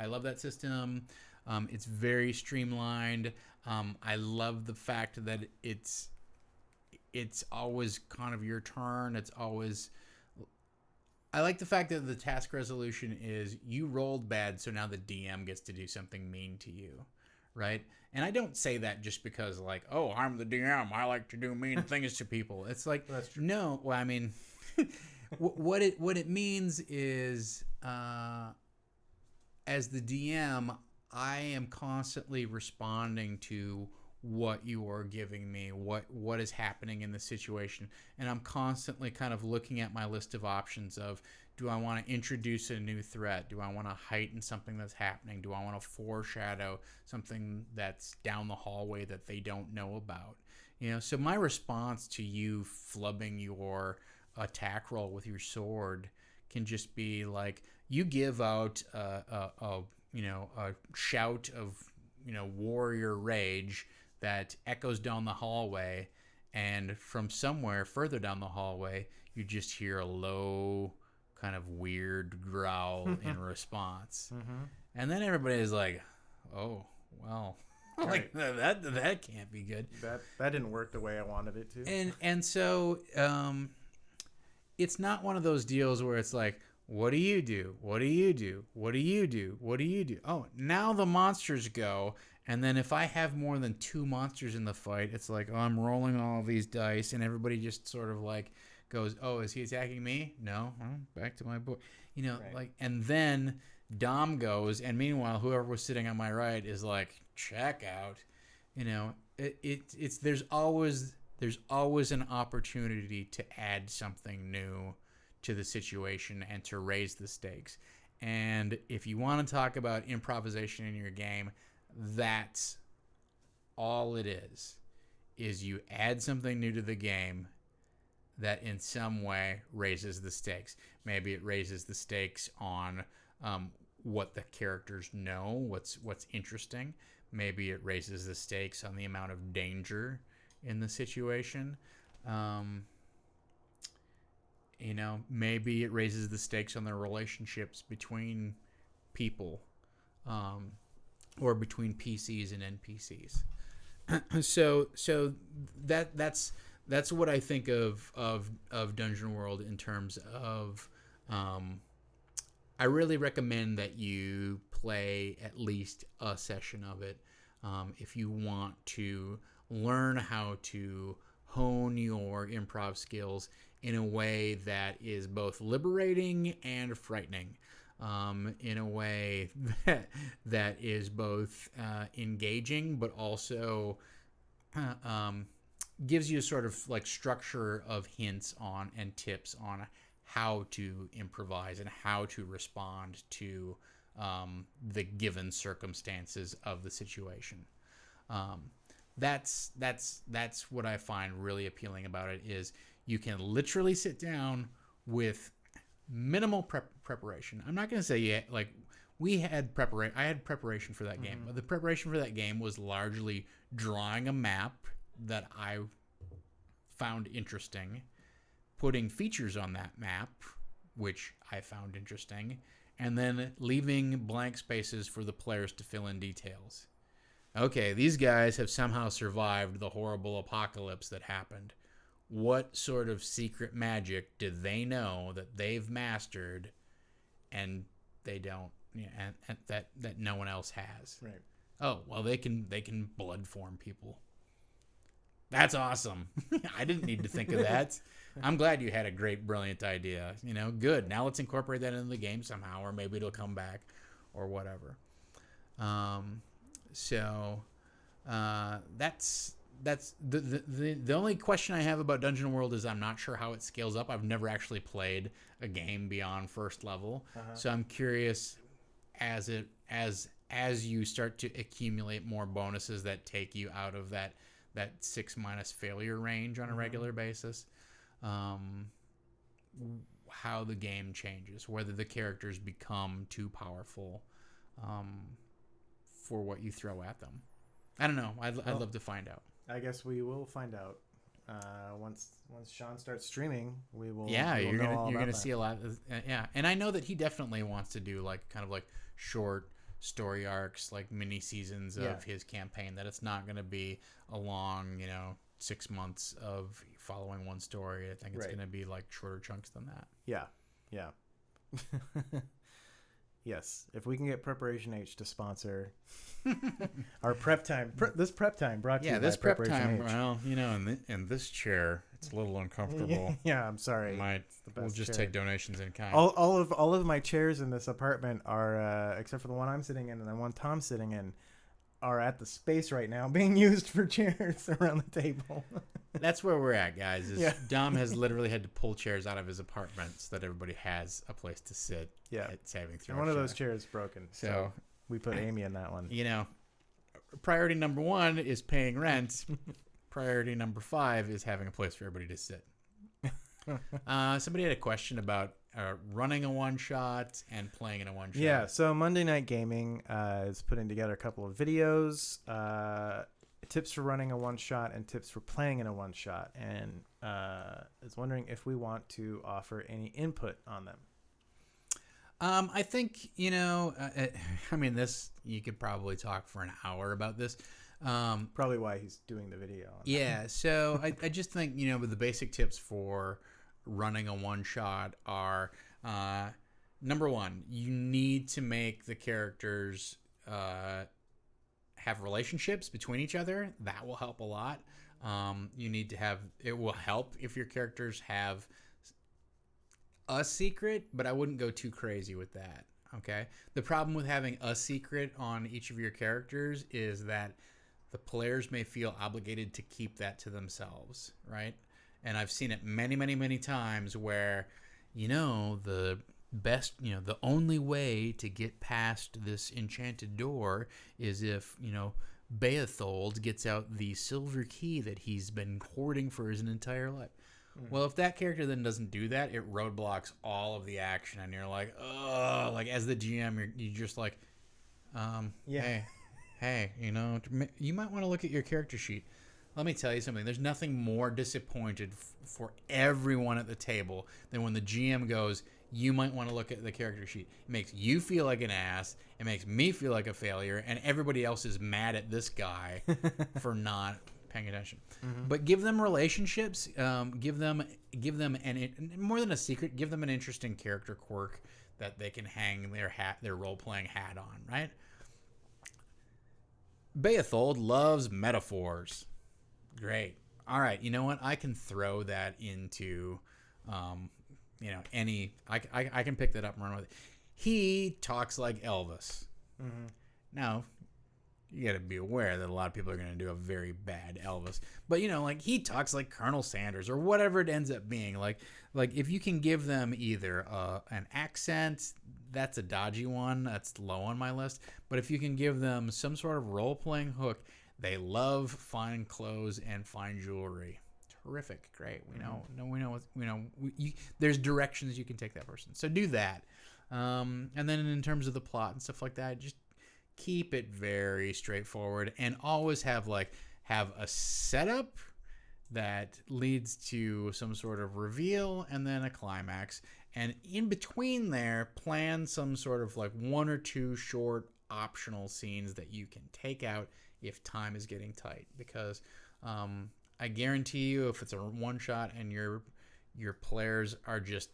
love that system. It's very streamlined. I love the fact that it's always kind of your turn. I like the fact that the task resolution is you rolled bad, so now the DM gets to do something mean to you. Right? And I don't say that just because, like, oh, I'm the DM, I like to do mean things to people. It's like, that's true. No, well, I mean, what it means is, as the DM, I am constantly responding to what you are giving me, what is happening in the situation, and I'm constantly kind of looking at my list of options of, do I want to introduce a new threat? Do I want to heighten something that's happening? Do I want to foreshadow something that's down the hallway that they don't know about? So my response to you flubbing your attack roll with your sword can just be like, you give out a shout of warrior rage that echoes down the hallway, and from somewhere further down the hallway you just hear a low kind of weird growl in response. Mm-hmm. And then everybody is like, oh, well, like, that can't be good. That didn't work the way I wanted it to. And so it's not one of those deals where it's like, what do you do? What do you do? What do you do? What do you do? Oh, now the monsters go, And then if I have more than 2 monsters in the fight, it's like, oh, I'm rolling all these dice, and everybody just sort of like goes, oh, is he attacking me? No, back to my book. Right. Like, and then Dom goes, and meanwhile, whoever was sitting on my right is like, check out. It's there's always an opportunity to add something new to the situation and to raise the stakes. And if you want to talk about improvisation in your game, that's all it is you add something new to the game that in some way raises the stakes. Maybe it raises the stakes on what the characters know, what's interesting. Maybe it raises the stakes on the amount of danger in the situation. Maybe it raises the stakes on the relationships between people, or between PCs and NPCs. so that's what I think of Dungeon World in terms of. I really recommend that you play at least a session of it if you want to learn how to hone your improv skills in a way that is both liberating and frightening. In a way that is both engaging, but also gives you a sort of like structure of hints on and tips on how to improvise and how to respond to the given circumstances of the situation. That's what I find really appealing about it is you can literally sit down with minimal preparation. I'm not going to say like we had preparation. I had preparation for that game, but the preparation for that game was largely drawing a map that I found interesting, putting features on that map, which I found interesting, and then leaving blank spaces for the players to fill in details. Okay, these guys have somehow survived the horrible apocalypse that happened. What sort of secret magic do they know that they've mastered and they don't, and that no one else has? Right. Oh, well, they can blood form people. That's awesome. I didn't need to think of that. I'm glad you had a great, brilliant idea. Good. Now let's incorporate that into the game somehow, or maybe it'll come back, or whatever. So that's the only question I have about Dungeon World is I'm not sure how it scales up. I've never actually played a game beyond first level, so I'm curious as you start to accumulate more bonuses that take you out of that 6 minus failure range on a regular basis, how the game changes, whether the characters become too powerful for what you throw at them. I don't know. I'd love to find out. I guess we will find out once Sean starts streaming. We will. Yeah, we will you're gonna see a lot. Yeah, and I know that he definitely wants to do like kind of like short story arcs, like mini seasons of his campaign. That it's not gonna be a long 6 months of following one story. I think it's gonna be like shorter chunks than that. Yeah. Yes, if we can get Preparation H to sponsor our prep time, this prep time brought to you by this prep Preparation time. H. Well, in this chair, it's a little uncomfortable. Yeah, I'm sorry. We'll just take donations in kind. All of my chairs in this apartment are, except for the one I'm sitting in and the one Tom's sitting in, are at the space right now being used for chairs around the table. That's where we're at, guys. Dom has literally had to pull chairs out of his apartment so that everybody has a place to sit. Yeah, at Saving Throw. And one of those chairs is broken, so we put Amy in that one. Priority number 1 is paying rent. Priority number 5 is having a place for everybody to sit. Somebody had a question about running a one-shot and playing in a one-shot. Yeah, so Monday Night Gaming is putting together a couple of videos, tips for running a one-shot and tips for playing in a one-shot, and is wondering if we want to offer any input on them. I think, this, you could probably talk for an hour about this. Probably why he's doing the video. So I just think, with the basic tips for running a one-shot are, number 1, you need to make the characters have relationships between each other. That will help a lot. You need to have, it will help if your characters have a secret, but I wouldn't go too crazy with that. Okay. The problem with having a secret on each of your characters is that the players may feel obligated to keep that to themselves, right? And I've seen it many, many, many times where, the best, the only way to get past this enchanted door is if, Beathold gets out the silver key that he's been hoarding for his entire life. Well, if that character then doesn't do that, it roadblocks all of the action, and you're like, oh, like as the GM, you're just like, hey, you might want to look at your character sheet. Let me tell you something. There's nothing more disappointed for everyone at the table than when the GM goes, you might want to look at the character sheet. It makes you feel like an ass. It makes me feel like a failure, and everybody else is mad at this guy for not paying attention. But give them relationships. Give them more than a secret. Give them an interesting character quirk that they can hang their role playing hat on. Right. Beathold loves metaphors. Great. All right. You know what? I can throw that into, I can pick that up and run with it. He talks like Elvis. Now, you got to be aware that a lot of people are going to do a very bad Elvis. But, he talks like Colonel Sanders or whatever it ends up being. Like if you can give them either an accent, that's a dodgy one. That's low on my list. But if you can give them some sort of role-playing hook, they love fine clothes and fine jewelry. Terrific. Great. There's directions you can take that person. So do that. And then in terms of the plot and stuff like that, just keep it very straightforward and always have a setup that leads to some sort of reveal and then a climax. And in between there, plan some sort of one or two short optional scenes that you can take out if time is getting tight. Because I guarantee you, if it's a one shot and your players are just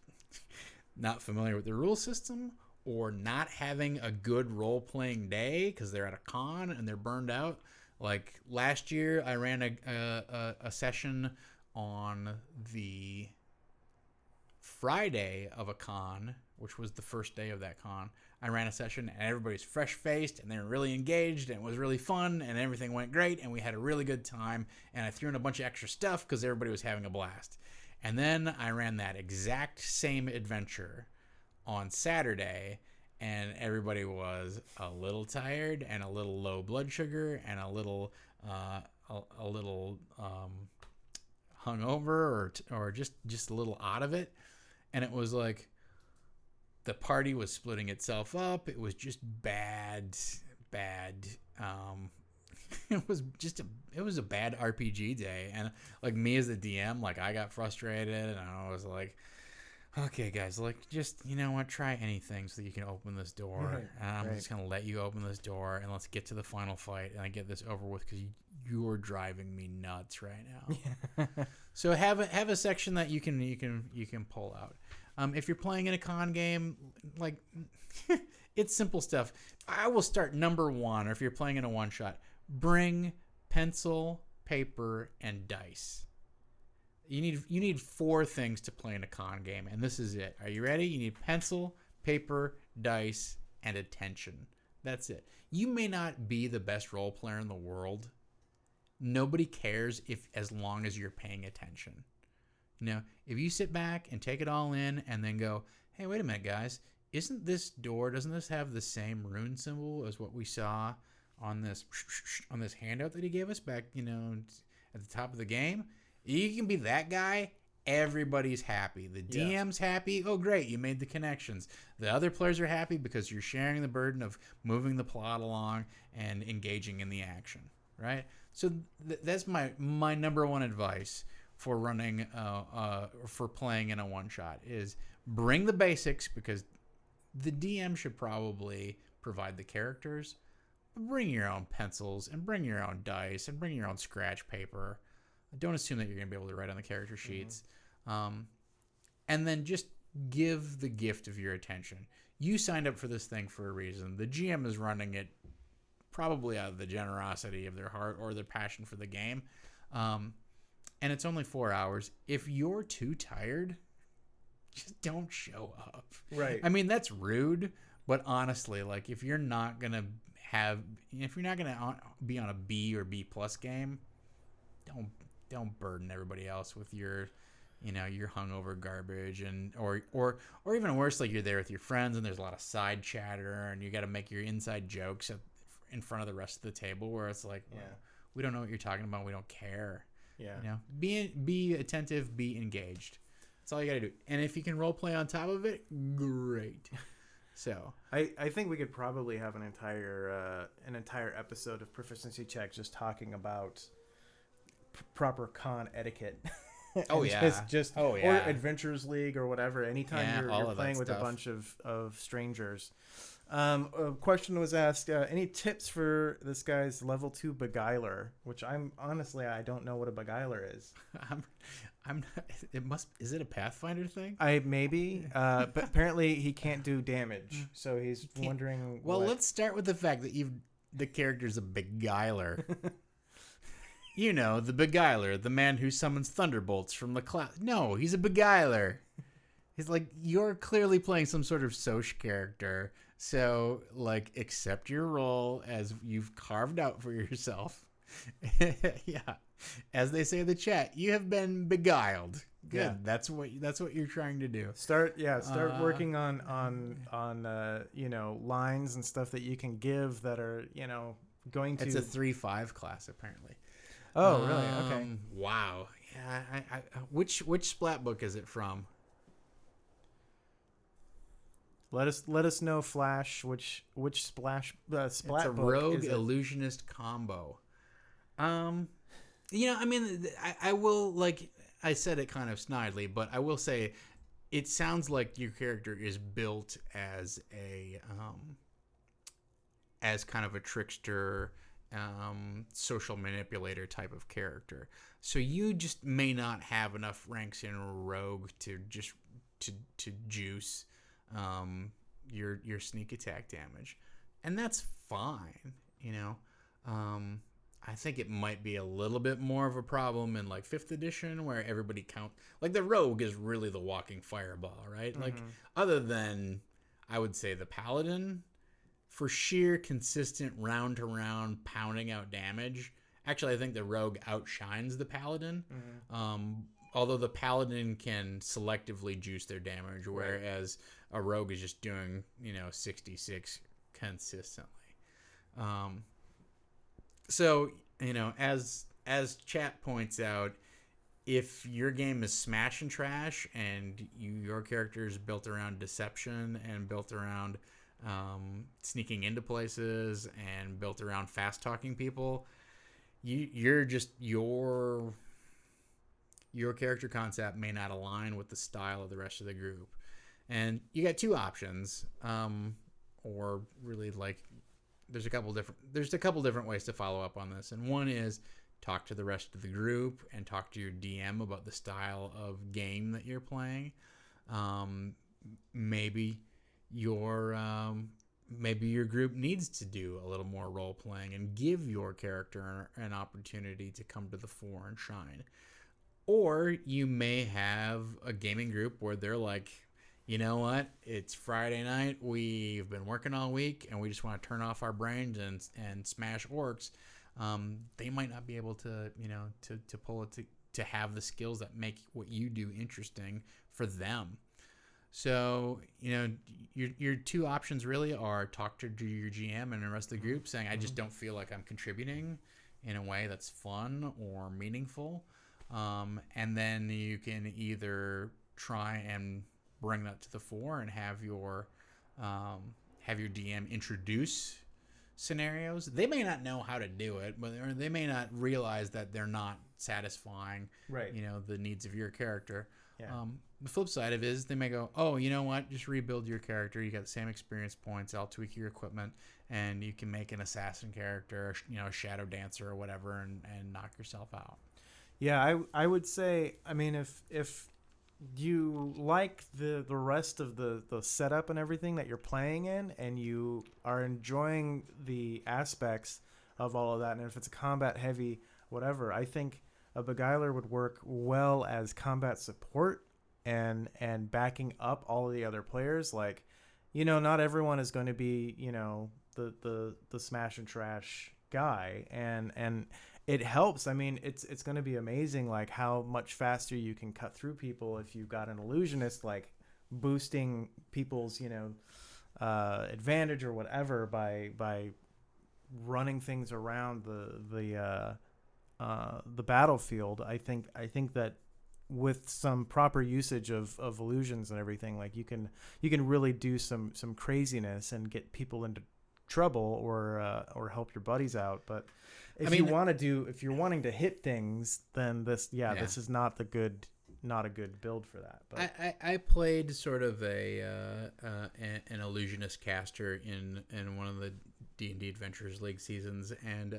not familiar with the rule system or not having a good role-playing day because they're at a con and they're burned out. Like last year, I ran a session on the Friday of a con, which was the first day of that con. I ran a session and everybody's fresh-faced and they were really engaged and it was really fun and everything went great and we had a really good time and I threw in a bunch of extra stuff because everybody was having a blast. And then I ran that exact same adventure on Saturday and everybody was a little tired and a little low blood sugar and a little hungover or just a little out of it. And it was like the party was splitting itself up. It was just bad. It was a bad RPG day. And like me as the DM, I got frustrated and I was like, okay, guys, just, try anything so that you can open this door. Right, I'm just going to let you open this door and let's get to the final fight and I get this over with because you're driving me nuts right now. So have a section that you can pull out. If you're playing in a con game, it's simple stuff. I will start number one, or if you're playing in a one shot, bring pencil, paper, and dice. You need 4 things to play in a con game, and this is it. Are you ready? You need pencil, paper, dice, and attention. That's it. You may not be the best role player in the world. Nobody cares as long as you're paying attention. If you sit back and take it all in and then go, hey, wait a minute, guys. Doesn't this have the same rune symbol as what we saw on this handout that he gave us back, at the top of the game? You can be that guy. Everybody's happy. The DM's happy. Oh, great. You made the connections. The other players are happy because you're sharing the burden of moving the plot along and engaging in the action, right? So that's my number one advice for running, for playing in a one-shot is bring the basics because the DM should probably provide the characters. Bring your own pencils and bring your own dice and bring your own scratch paper. Don't assume that you're going to be able to write on the character sheets. And then just give the gift of your attention. You signed up for this thing for a reason. The GM is running it probably out of the generosity of their heart or their passion for the game. And it's only 4 hours. If you're too tired, just don't show up. Right. I mean, that's rude, but honestly, like if you're not gonna be on a B or B plus game, don't burden everybody else with your hungover garbage or even worse, like you're there with your friends and there's a lot of side chatter and you got to make your inside jokes in front of the rest of the table where it's like, well, we don't know what you're talking about, we don't care. Yeah. Be attentive, be engaged. That's all you got to do. And if you can role play on top of it, great. So I think we could probably have an entire episode of Proficiency Check just talking about proper con etiquette. Oh yeah. Or Adventures League or whatever. Anytime you're playing with a bunch of strangers. A question was asked, any tips for this guy's level 2 beguiler, which I don't know what a beguiler is. Is it a Pathfinder thing? But apparently he can't do damage. So he's wondering. Well, let's start with the fact that the character's a beguiler. The beguiler, the man who summons thunderbolts from the cloud. No, he's a beguiler. He's like, you're clearly playing some sort of Soch character. So, like, accept your role as you've carved out for yourself. Yeah. As they say in the chat, you have been beguiled. Good. Yeah. That's what you're trying to do. Start working on lines and stuff that you can give that are, going to. It's a 3-5 class apparently. Oh, really? Okay. Wow. Yeah. Which splat book is it from? Let us know, Flash. Which splat it's a book rogue illusionist combo. I mean, I will, like I said it kind of snidely, but I will say, it sounds like your character is built as kind of a trickster, social manipulator type of character. So you just may not have enough ranks in rogue to juice your sneak attack damage, and that's fine. I think it might be a little bit more of a problem in like 5th edition where everybody like the rogue is really the walking fireball, right? Mm-hmm. Like other than I would say the paladin, for sheer consistent round to round pounding out damage. Actually, I think the rogue outshines the paladin. Mm-hmm. Although the paladin can selectively juice their damage, whereas a rogue is just doing 66 consistently. So, as chat points out, if your game is smash and trash and your character is built around deception and built around sneaking into places and built around fast talking people, your character concept may not align with the style of the rest of the group. And you got 2 options, or really like there's a couple different ways to follow up on this. And one is talk to the rest of the group and talk to your DM about the style of game that you're playing. Maybe your group needs to do a little more role playing and give your character an opportunity to come to the fore and shine. Or you may have a gaming group where they're like, you know what? It's Friday night. We've been working all week, and we just want to turn off our brains and smash orcs. They might not be able to, to pull it to have the skills that make what you do interesting for them. So, your 2 options really are talk to your GM and the rest of the group, saying, I just don't feel like I'm contributing in a way that's fun or meaningful. And then you can either try and bring that to the fore and have your DM introduce scenarios. They may not know how to do it, but they may not realize that they're not satisfying, the needs of your character. Yeah. The flip side of it is they may go, oh, you know what? Just rebuild your character. You got the same experience points. I'll tweak your equipment, and you can make an assassin character, a shadow dancer or whatever, and knock yourself out. Yeah, I would say, I mean, if you like the rest of the setup and everything that you're playing in, and you are enjoying the aspects of all of that, and if it's a combat heavy whatever, I think a beguiler would work well as combat support and backing up all of the other players. Like, not everyone is going to be, the smash and trash guy, and it helps. I mean, it's going to be amazing, like how much faster you can cut through people if you've got an illusionist, like boosting people's advantage or whatever by running things around the battlefield. I think that with some proper usage of illusions and everything, like you can really do some craziness and get people into trouble or help your buddies out. But if you're wanting to hit things, then this is not a good build for that. But I played sort of an illusionist caster in one of the D&D Adventures League seasons, and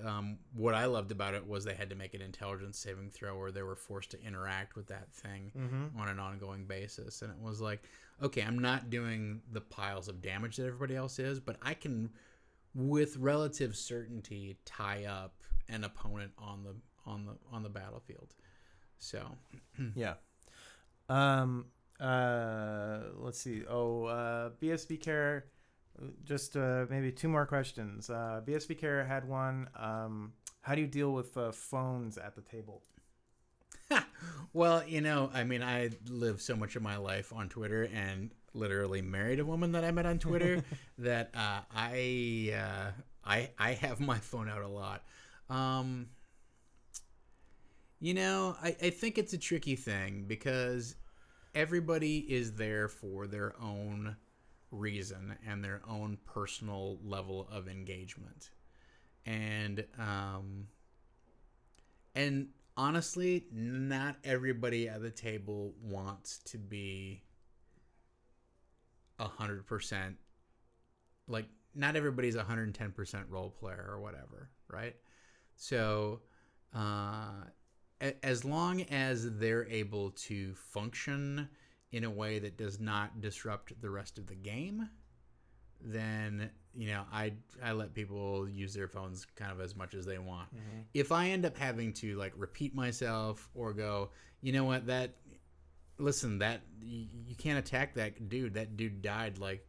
what I loved about it was they had to make an intelligence saving throw, or they were forced to interact with that thing on an ongoing basis. And it was like, okay, I'm not doing the piles of damage that everybody else is, but I can, with relative certainty, tie up an opponent on the battlefield. So yeah. Let's see. BSB Care, just maybe two more questions. BSB Care had one. How do you deal with phones at the table? Well, I mean, I live so much of my life on Twitter and literally married a woman that I met on Twitter that I have my phone out a lot. I think it's a tricky thing because everybody is there for their own reason and their own personal level of engagement. And honestly, not everybody at the table wants to be 100%, like not everybody's 110% role player or whatever, right? So as long as they're able to function in a way that does not disrupt the rest of the game, then I let people use their phones kind of as much as they want. Mm-hmm. If I end up having to like repeat myself or go, you can't attack that dude. That dude died, like,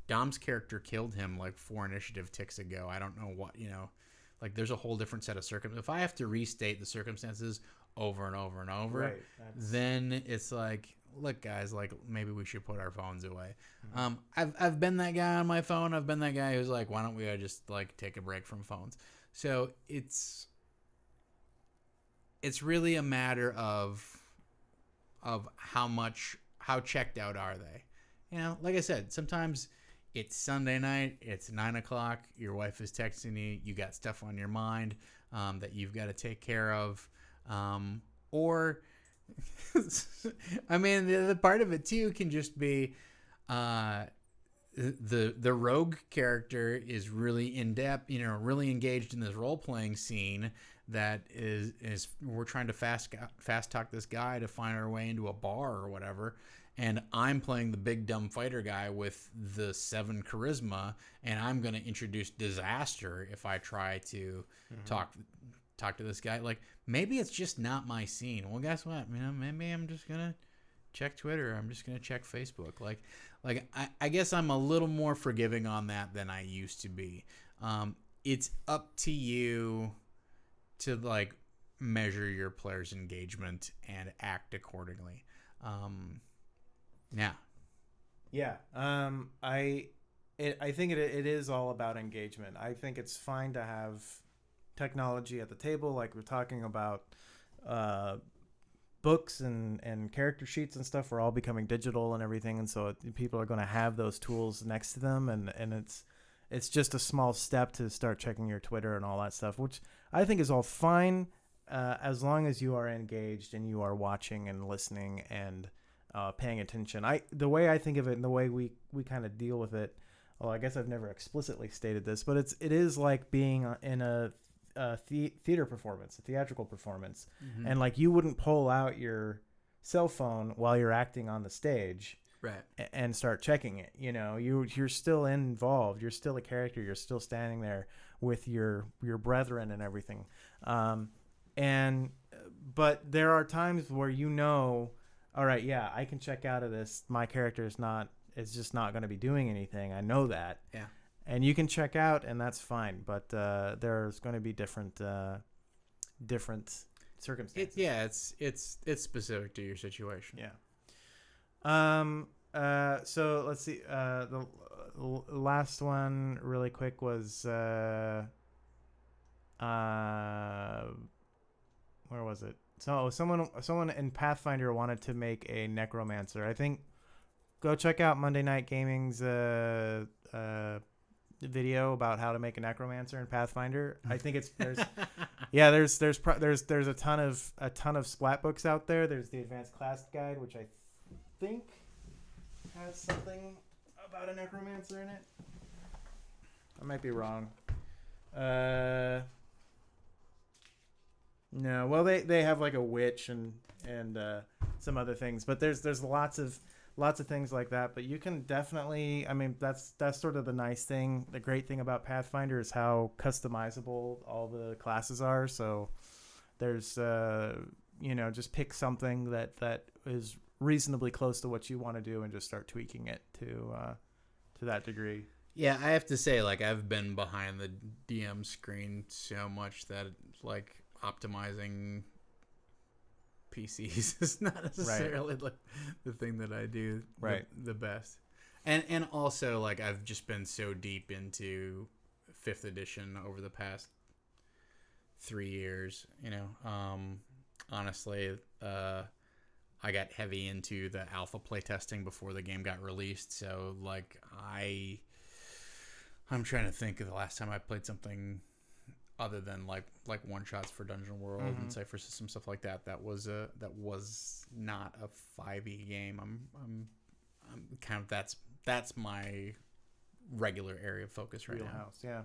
Dom's character killed him like 4 initiative ticks ago. I don't know what, like there's a whole different set of circumstances. If I have to restate the circumstances over and over and over, right, then it's like, look, guys, like maybe we should put our phones away. Mm-hmm. I've been that guy on my phone. I've been that guy who's like, why don't we just like take a break from phones? So it's really a matter of how checked out are they? Like I said, sometimes it's Sunday night, it's 9:00, your wife is texting you, you got stuff on your mind that you've got to take care of, or I mean, the other part of it too can just be the rogue character is really in depth, really engaged in this role playing scene that is we're trying to fast talk this guy to find our way into a bar or whatever, and I'm playing the big dumb fighter guy with the 7 charisma, and I'm going to introduce disaster if I try to talk to this guy. Like, maybe it's just not my scene. Well, guess what? Maybe I'm just gonna check Twitter. I'm just gonna check Facebook. Like I guess I'm a little more forgiving on that than I used to be. It's up to you to like measure your players' engagement and act accordingly. Yeah. I think it is all about engagement. I think it's fine to have technology at the table, like we're talking about. Books and character sheets and stuff are all becoming digital and everything, and so people are going to have those tools next to them, and it's just a small step to start checking your Twitter and all that stuff, which I think is all fine as long as you are engaged and you are watching and listening and paying attention. The way I think of it and the way we kind of deal with it, well, I guess I've never explicitly stated this, but it is like being in a theater performance, a theatrical performance, and like you wouldn't pull out your cell phone while you're acting on the stage Right. and start checking it. You know, you're still involved. You're still a character. You're still standing there with your brethren and everything. And but there are times where all right, yeah, I can check out of this. My character is just not going to be doing anything. I know that. Yeah. And you can check out, and that's fine. But there's going to be different circumstances. It's specific to your situation. Yeah. So let's see. The last one, really quick, was where was it? So someone in Pathfinder wanted to make a necromancer. I think go check out Monday Night Gaming's video about how to make a necromancer in Pathfinder. I think there's a ton of splat books out there. There's the Advanced Class Guide, which I think has something about a necromancer in it. I might be wrong. No, well they have like a witch and some other things, but there's lots of things like that. But you can definitely, I mean, that's sort of the nice thing. The great thing about Pathfinder is how customizable all the classes are. So there's just pick something that is reasonably close to what you want to do and just start tweaking it to that degree. Yeah, I have to say, like, I've been behind the DM screen so much that, like, optimizing PCs is not necessarily like the thing that I do the best. And also, like, I've just been so deep into 5th edition over the past 3 years, honestly, I got heavy into the alpha playtesting before the game got released. So, like, I'm trying to think of the last time I played something other than like one shots for Dungeon World and Cypher System, stuff like that. That was not a 5e game. I'm kind of that's my regular area of focus right Wheelhouse, yeah.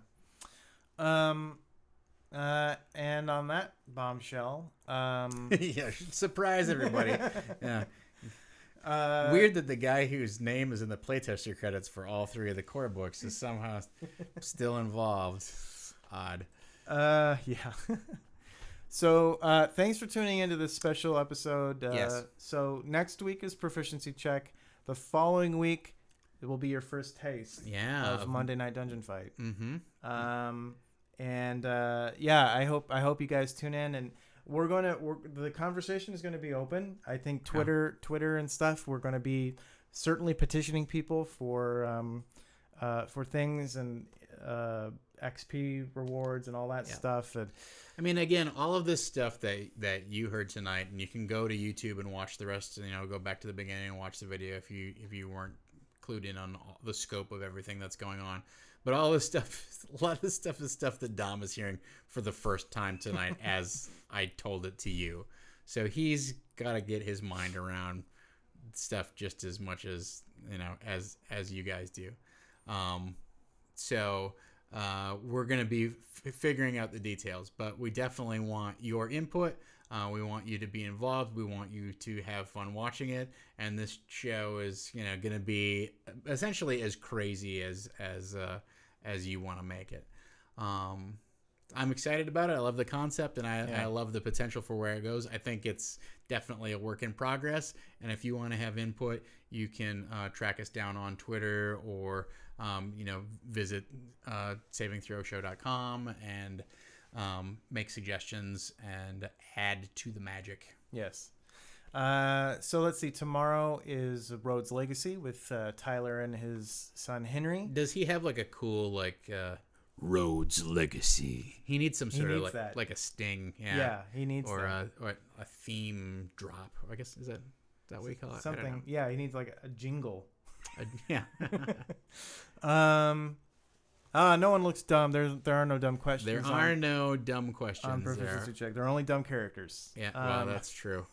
And on that bombshell, yeah, surprise everybody. Yeah. Weird that the guy whose name is in the playtester credits for all 3 of the core books is somehow still involved. Odd. Yeah. So thanks for tuning into this special episode. Yes. So next week is proficiency check. The following week it will be your first taste of Monday Night Dungeon Fight. Mm-hmm. I hope you guys tune in, and the conversation is gonna be open. I think Twitter and stuff. We're gonna be certainly petitioning people for things and XP rewards and all that stuff. And I mean, again, all of this stuff that you heard tonight, and you can go to YouTube and watch the rest. Go back to the beginning and watch the video if you weren't clued in on the scope of everything that's going on. But all this stuff, a lot of this stuff is stuff that Dom is hearing for the first time tonight, as I told it to you. So he's got to get his mind around stuff just as much as as you guys do. So we're going to be figuring out the details, but we definitely want your input. We want you to be involved. We want you to have fun watching it. And this show is, going to be essentially as crazy as you want to make it. I'm excited about it. I love the concept, and I love the potential for where it goes. I think it's definitely a work in progress. And if you want to have input, you can track us down on Twitter or visit savingthrowshow.com and make suggestions and add to the magic. Yes. So let's see. Tomorrow is Rhodes Legacy with Tyler and his son Henry. Does he have like a cool Rhodes Legacy? He needs some sort of like a sting. Yeah, he needs or a theme drop. I guess is that what you call it? Something. Yeah, he needs like a jingle. Yeah. No one looks dumb. There are no dumb questions. There are no dumb questions on proficiency check. There are only dumb characters. Yeah, well, that's true.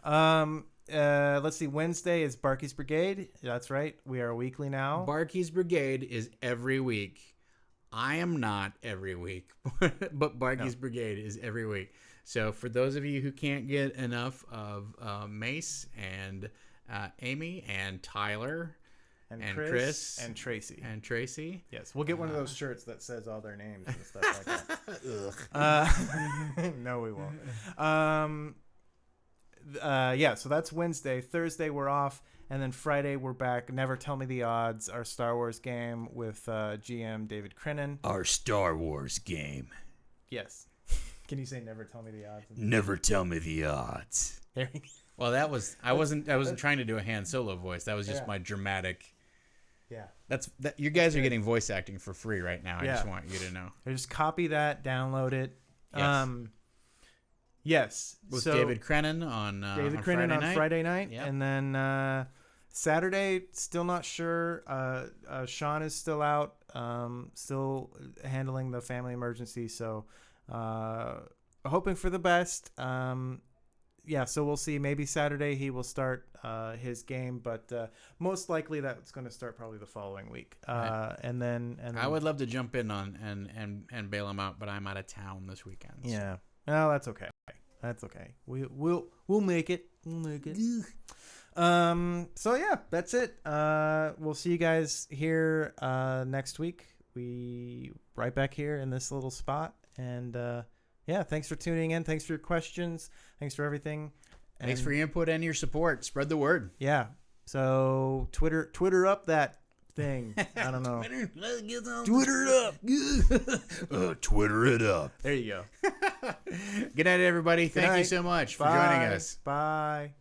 Let's see. Wednesday is Barky's Brigade. That's right. We are weekly now. Barky's Brigade is every week. I am not every week, but Barky's Brigade is every week. So for those of you who can't get enough of Mace and Amy and Tyler and Chris and Tracy. and Tracy. Yes, we'll get one of those shirts that says all their names and stuff like that. No, we won't. Yeah, so that's Wednesday. Thursday we're off, and then Friday we're back. Never Tell Me the Odds, our Star Wars game with GM David Crennan. Our Star Wars game. Yes. Can you say Never Tell Me the Odds? Never tell me the odds. There you go. Well, that was I wasn't trying to do a Han Solo voice. That was just my dramatic. Yeah. That you guys are getting voice acting for free right now. I Yeah. just want you to know. Just copy that, download it. Yes. Yes. With so David Crennan on Friday night, Yep. and then Saturday, still not sure. Sean is still out, still handling the family emergency, so hoping for the best. Yeah, so we'll see. Maybe Saturday he will start his game, but most likely that's going to start probably the following week. And then I would love to jump in on and bail him out, but I'm out of town this weekend. So. Yeah. Well, that's okay. That's okay. We'll make it. We'll make it. So yeah, that's it. We'll see you guys here next week. We right back here in this little spot, and yeah, thanks for tuning in. Thanks for your questions. Thanks for everything. Thanks for your input and your support. Spread the word. Yeah. So Twitter up that thing. I don't know. Twitter it up. Twitter it up. There you go. Good night, everybody. Thank you night. so much for Bye. joining us. Bye.